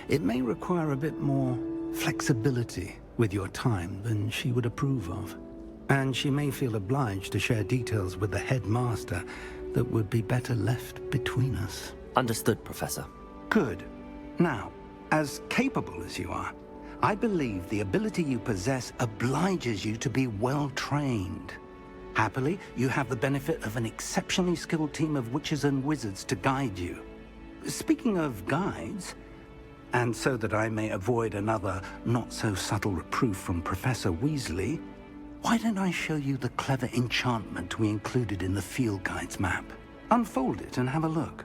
It may require a bit more flexibility with your time than she would approve of. And she may feel obliged to share details with the headmaster that would be better left between us. Understood, Professor. Good. Now, as capable as you are, I believe the ability you possess obliges you to be well trained. Happily, you have the benefit of an exceptionally skilled team of witches and wizards to guide you. Speaking of guides, and so that I may avoid another not-so-subtle reproof from Professor Weasley, why don't I show you the clever enchantment we included in the field guide's map? Unfold it and have a look.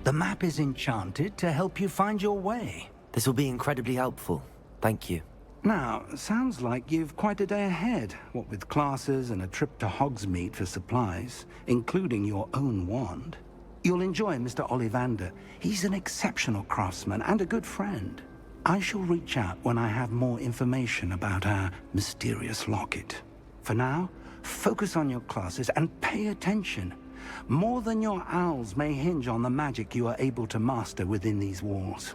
The map is enchanted to help you find your way. This will be incredibly helpful. Thank you. Now, sounds like you've quite a day ahead, what with classes and a trip to Hogsmeade for supplies, including your own wand. You'll enjoy Mr. Ollivander. He's an exceptional craftsman and a good friend. I shall reach out when I have more information about our mysterious locket. For now, focus on your classes and pay attention. More than your owls may hinge on the magic you are able to master within these walls.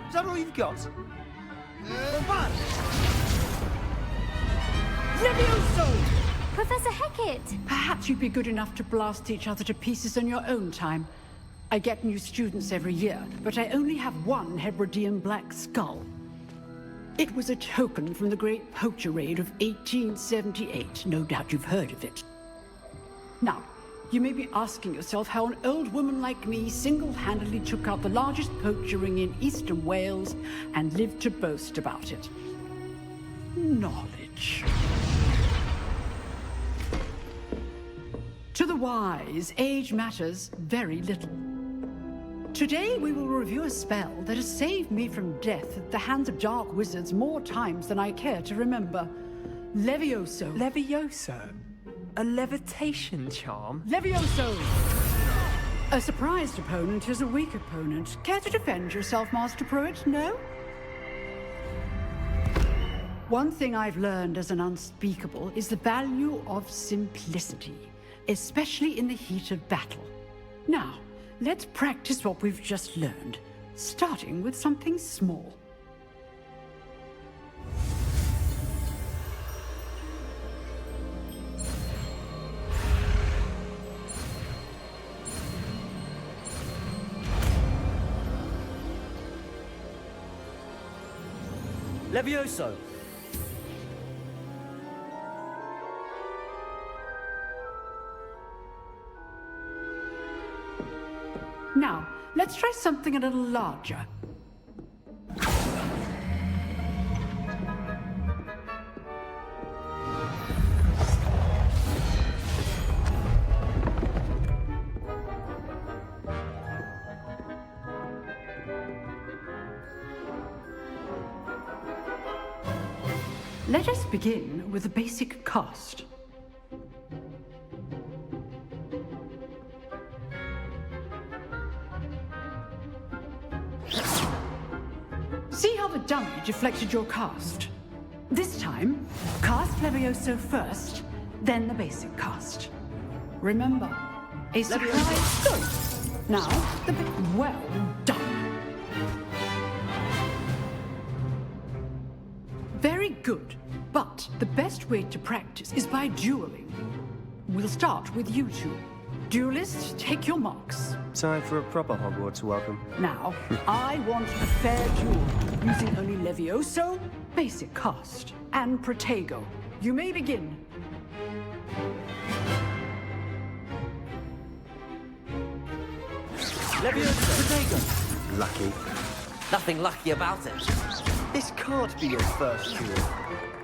Is that all you've got? Professor Hecat! Perhaps you'd be good enough to blast each other to pieces on your own time. I get new students every year, but I only have one Hebridean black skull. It was a token from the Great Poacher Raid of 1878. No doubt you've heard of it. Now, you may be asking yourself how an old woman like me single-handedly took out the largest poacher ring in eastern Wales and lived to boast about it. Knowledge. To the wise, age matters very little. Today we will review a spell that has saved me from death at the hands of dark wizards more times than I care to remember. Levioso. Levioso? A levitation charm? Levioso! A surprised opponent is a weak opponent. Care to defend yourself, Master Pruitt? No? One thing I've learned as an unspeakable is the value of simplicity, especially in the heat of battle. Now, let's practice what we've just learned, starting with something small. Levioso! Now, let's try something a little larger. Let us begin with a basic cast. See how the dummy deflected your cast? This time, cast Levioso first, then the basic cast. Remember, a surprise. Good. Now, the bit well done. Very good, but the best way to practice is by dueling. We'll start with you two. Duelists, take your marks. Time for a proper Hogwarts welcome. Now, I want a fair duel, using only Levioso, basic cast, and Protego. You may begin. Levioso! Protego! Lucky. Nothing lucky about it. This can't be your first duel.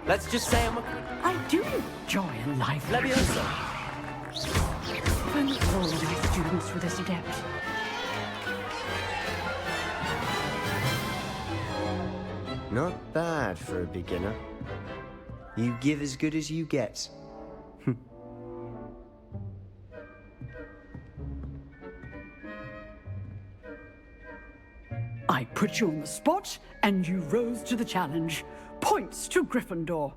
Let's just say I'm a... I do enjoy a life. Levioso! If only all of my students were this adept. Not bad for a beginner. You give as good as you get. I put you on the spot, and you rose to the challenge. Points to Gryffindor.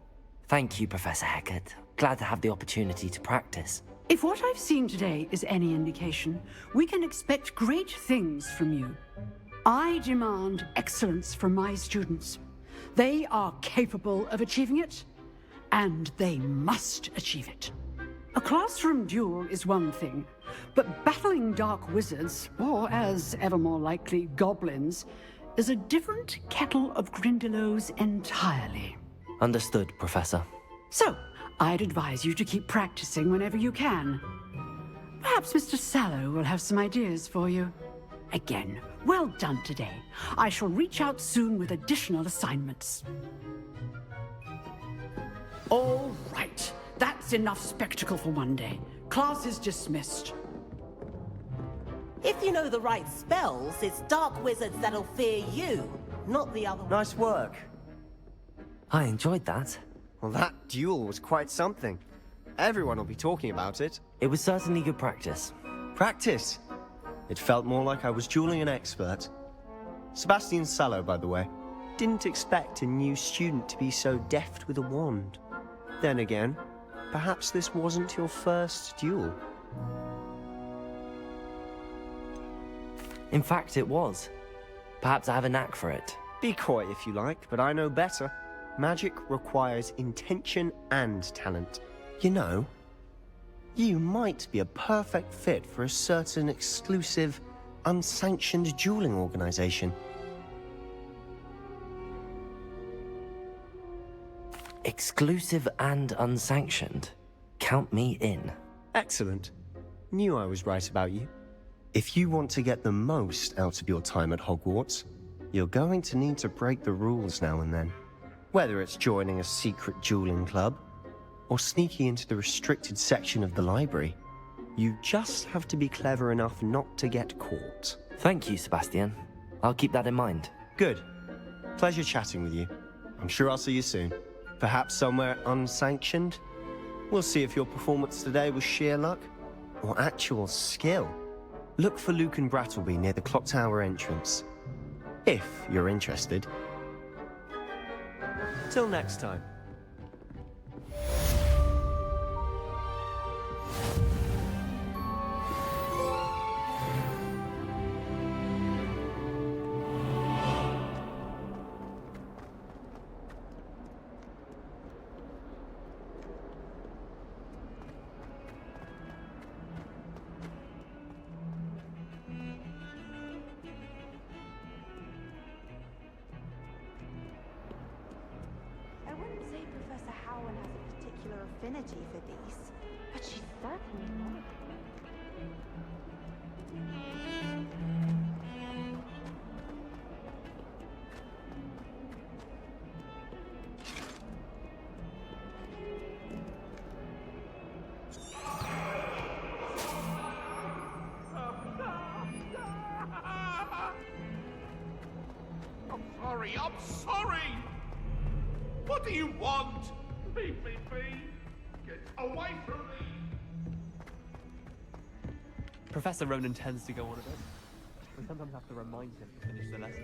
Thank you, Professor Hecat. Glad to have the opportunity to practice. If what I've seen today is any indication, we can expect great things from you. I demand excellence from my students. They are capable of achieving it, and they must achieve it. A classroom duel is one thing, but battling dark wizards, or as ever more likely, goblins, is a different kettle of Grindylows entirely. Understood, Professor. So, I'd advise you to keep practicing whenever you can. Perhaps Mr. Sallow will have some ideas for you. Again, well done today. I shall reach out soon with additional assignments. All right. That's enough spectacle for one day. Class is dismissed. If you know the right spells, it's dark wizards that'll fear you, not the other one. Nice work. I enjoyed that. Well, that duel was quite something. Everyone will be talking about it. It was certainly good practice. Practice? It felt more like I was dueling an expert. Sebastian Sallow, by the way. Didn't expect a new student to be so deft with a wand. Then again, perhaps this wasn't your first duel. In fact, it was. Perhaps I have a knack for it. Be coy if you like, but I know better. Magic requires intention and talent. You know, you might be a perfect fit for a certain exclusive unsanctioned dueling organization. Exclusive and unsanctioned. Count me in. Excellent. Knew I was right about you. If you want to get the most out of your time at Hogwarts, you're going to need to break the rules now and then. Whether it's joining a secret dueling club, or sneaking into the restricted section of the library, you just have to be clever enough not to get caught. Thank you, Sebastian. I'll keep that in mind. Good. Pleasure chatting with you. I'm sure I'll see you soon. Perhaps somewhere unsanctioned? We'll see if your performance today was sheer luck or actual skill. Look for Luke and Brattleby near the clock tower entrance. If you're interested. Till next time. I wouldn't say Professor Howard has a particular affinity for these, but she's certainly not. I'm sorry! What do you want? Leave me be! Get away from me! Professor Ronan tends to go on a bit. We sometimes have to remind him to finish the lesson.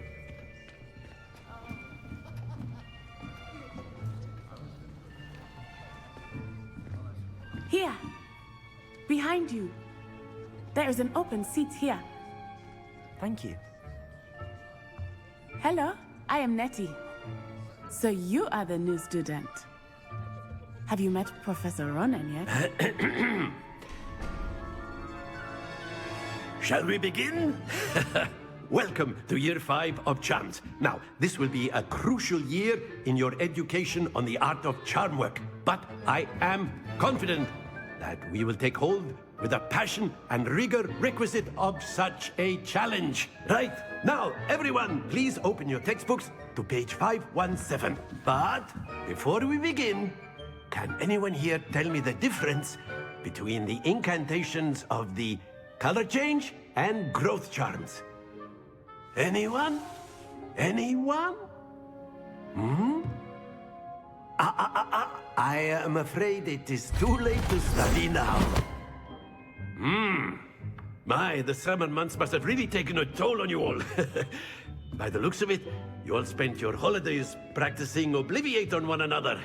Here! Behind you! There is an open seat here. Thank you. Hello, I am Nettie. So you are the new student. Have you met Professor Ronan yet? Shall we begin? Welcome to Year 5 of Charms. Now, this will be a crucial year in your education on the art of charm work. But I am confident that we will take hold with the passion and rigor requisite of such a challenge. Right, now, everyone, please open your textbooks to page 517. But before we begin, can anyone here tell me the difference between the incantations of the color change and growth charms? Anyone? Anyone? Hmm? I am afraid it is too late to study now. My, the summer months must have really taken a toll on you all. By the looks of it, you all spent your holidays practicing Obliviate on one another.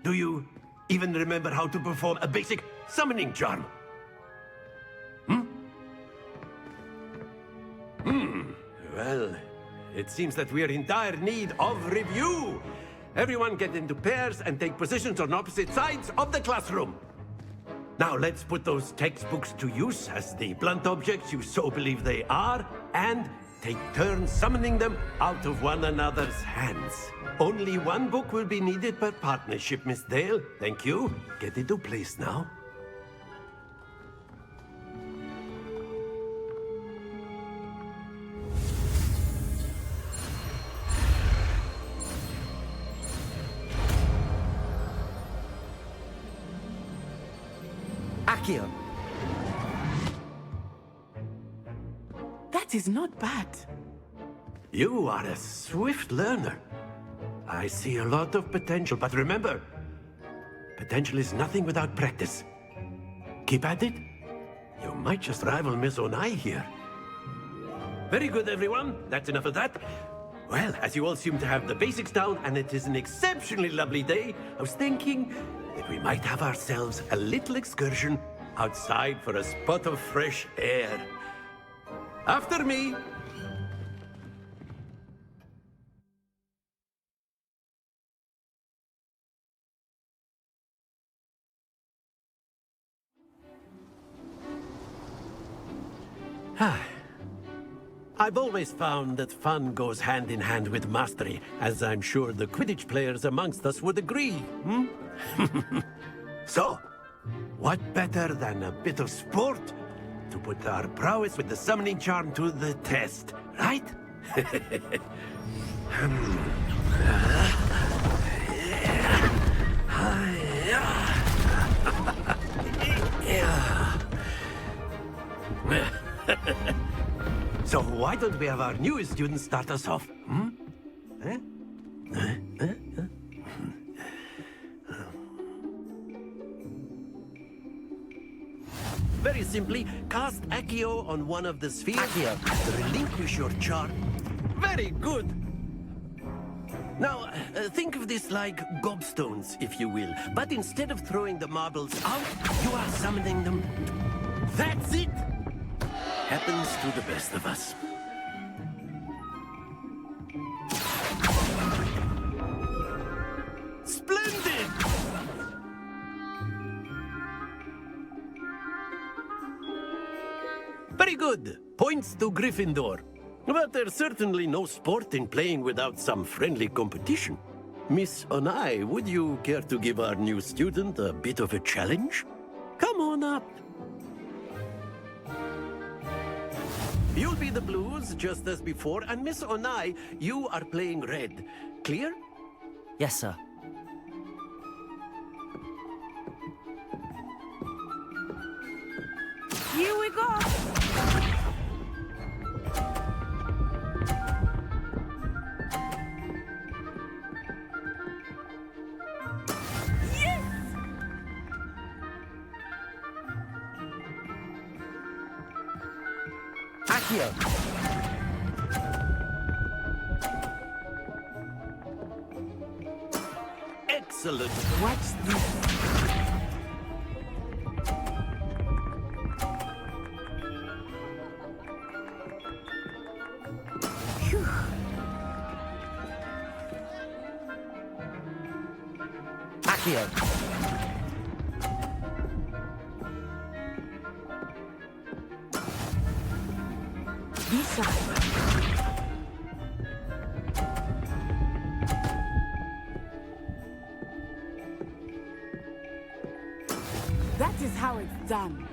Do you even remember how to perform a basic summoning charm? Well, it seems that we are in dire need of review. Everyone get into pairs and take positions on opposite sides of the classroom. Now let's put those textbooks to use as the blunt objects you so believe they are, and take turns summoning them out of one another's hands. Only one book will be needed per partnership, Miss Dale. Thank you. Get into place now. Accio. That is not bad. You are a swift learner. I see a lot of potential, but remember, potential is nothing without practice. Keep at it. You might just rival Miss Onai here. Very good, everyone. That's enough of that. Well, as you all seem to have the basics down, and it is an exceptionally lovely day, I was thinking that we might have ourselves a little excursion outside for a spot of fresh air. After me. I've always found that fun goes hand in hand with mastery, as I'm sure the Quidditch players amongst us would agree, hmm? So, what better than a bit of sport to put our prowess with the summoning charm to the test, right? So why don't we have our newest student start us off? Hmm? Eh? Very simply, cast Accio on one of the spheres. Accio. Relinquish your charm. Very good. Now, think of this like gobstones, if you will. But instead of throwing the marbles out, you are summoning them. That's it! Happens to the best of us. Splendid! Very good. Points to Gryffindor. But there's certainly no sport in playing without some friendly competition. Miss Onai, would you care to give our new student a bit of a challenge? Come on up. You'll be the blues, just as before, and Miss Onai, you are playing red. Clear? Yes, sir. Here we go! Accio. Excellent. Watch this. Accio. That is how it's done.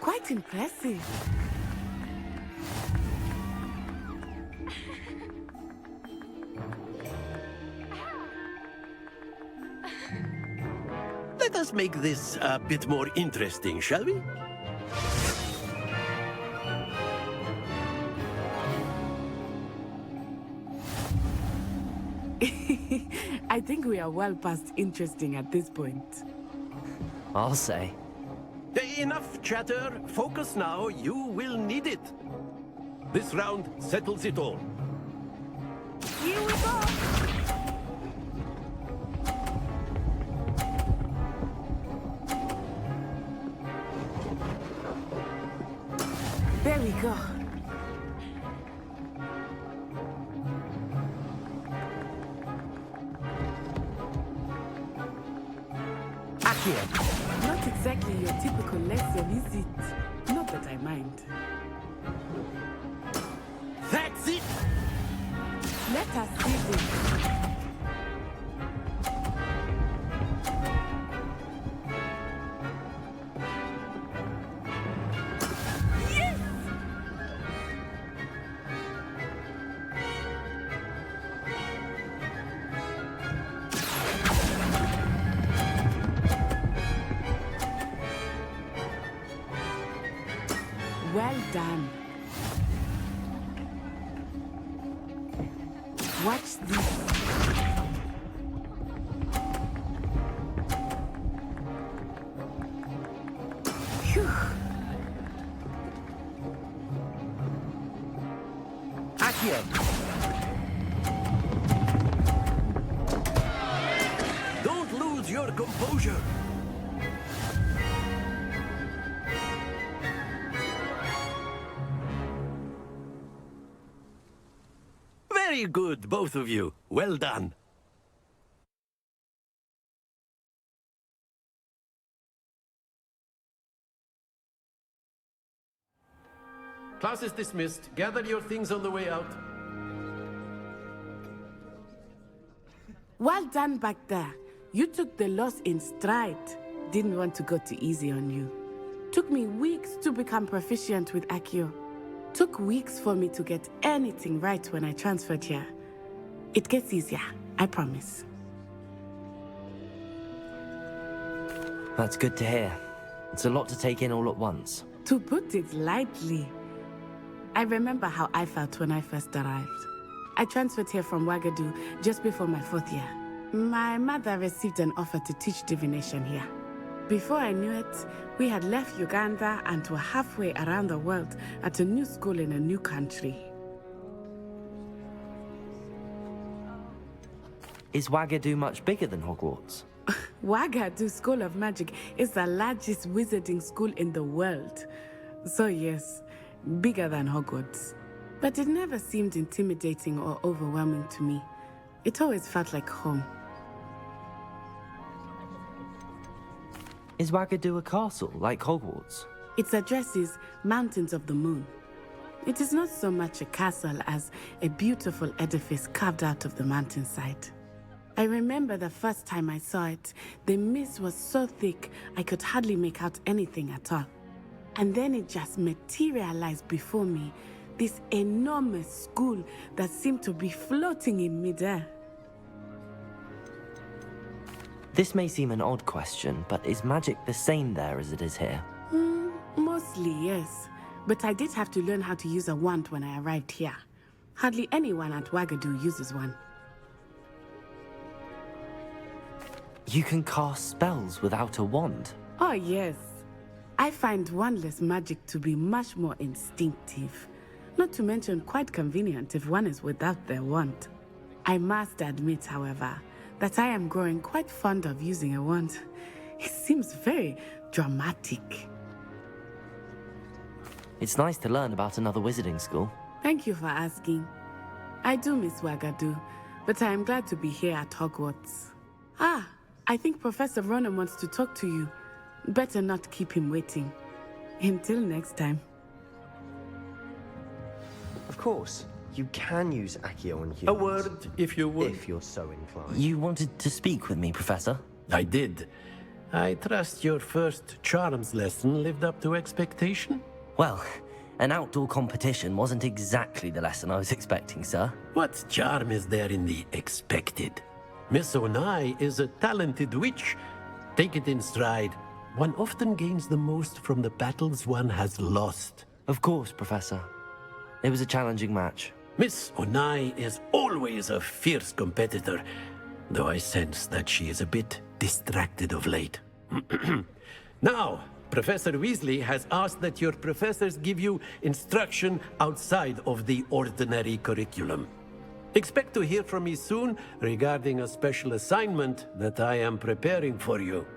Quite impressive. Let us make this a bit more interesting, shall we? I think we are well past interesting at this point. I'll say. Enough chatter. Focus now. You will need it. This round settles it all. Here we go! There we go. Accio. Not exactly your typical lesson, is it? Not that I mind. That's it! Let us see this. Well done. Watch this. Phew. Accio. Don't lose your composure. Very Very good, both of you. Well done. Class is dismissed. Gather your things on the way out. Well done back there. You took the loss in stride. Didn't want to go too easy on you. Took me weeks to become proficient with Accio. Took weeks for me to get anything right when I transferred here. It gets easier, I promise. That's good to hear. It's a lot to take in all at once. To put it lightly, I remember how I felt when I first arrived. I transferred here from Wagadu just before my 4th year. My mother received an offer to teach divination here. Before I knew it, we had left Uganda and were halfway around the world at a new school in a new country. Is Wagadu much bigger than Hogwarts? Wagadu School of Magic is the largest wizarding school in the world. So yes, bigger than Hogwarts. But it never seemed intimidating or overwhelming to me. It always felt like home. Is Wagadu a castle, like Hogwarts? Its address is Mountains of the Moon. It is not so much a castle as a beautiful edifice carved out of the mountainside. I remember the first time I saw it, the mist was so thick I could hardly make out anything at all. And then it just materialized before me, this enormous school that seemed to be floating in midair. This may seem an odd question, but is magic the same there as it is here? Mostly, yes. But I did have to learn how to use a wand when I arrived here. Hardly anyone at Wagadu uses one. You can cast spells without a wand? Oh, yes. I find wandless magic to be much more instinctive. Not to mention quite convenient if one is without their wand. I must admit, however, that I am growing quite fond of using a wand. It seems very dramatic. It's nice to learn about another wizarding school. Thank you for asking. I do miss Wagadu, but I am glad to be here at Hogwarts. Ah, I think Professor Ronan wants to talk to you. Better not keep him waiting. Until next time. Of course, you can use Accio on humans. A word, if you would. If you're so inclined. You wanted to speak with me, Professor? I did. I trust your first charms lesson lived up to expectation? Well, an outdoor competition wasn't exactly the lesson I was expecting, sir. What charm is there in the expected? Miss Onai is a talented witch. Take it in stride. One often gains the most from the battles one has lost. Of course, Professor. It was a challenging match. Miss Onai is always a fierce competitor, though I sense that she is a bit distracted of late. Now, Professor Weasley has asked that your professors give you instruction outside of the ordinary curriculum. Expect to hear from me soon regarding a special assignment that I am preparing for you.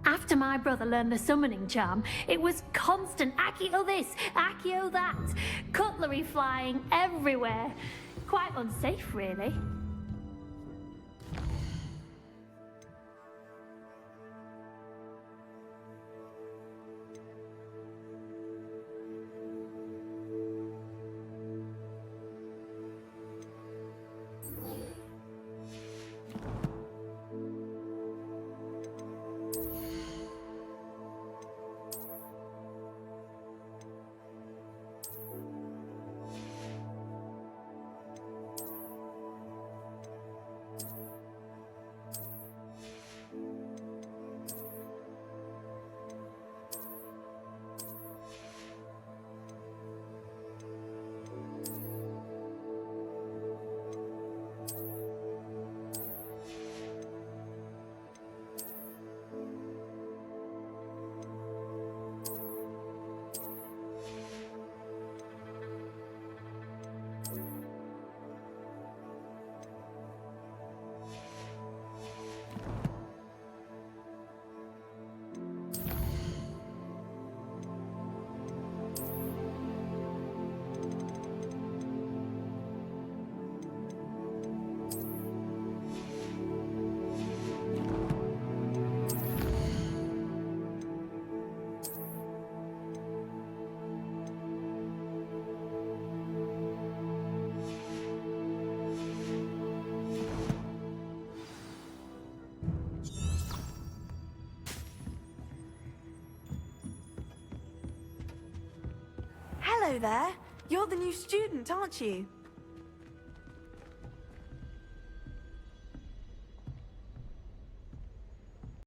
After my brother learned the summoning charm, it was constant Accio this, Accio that, cutlery flying everywhere. Quite unsafe, really. Hello there. You're the new student, aren't you?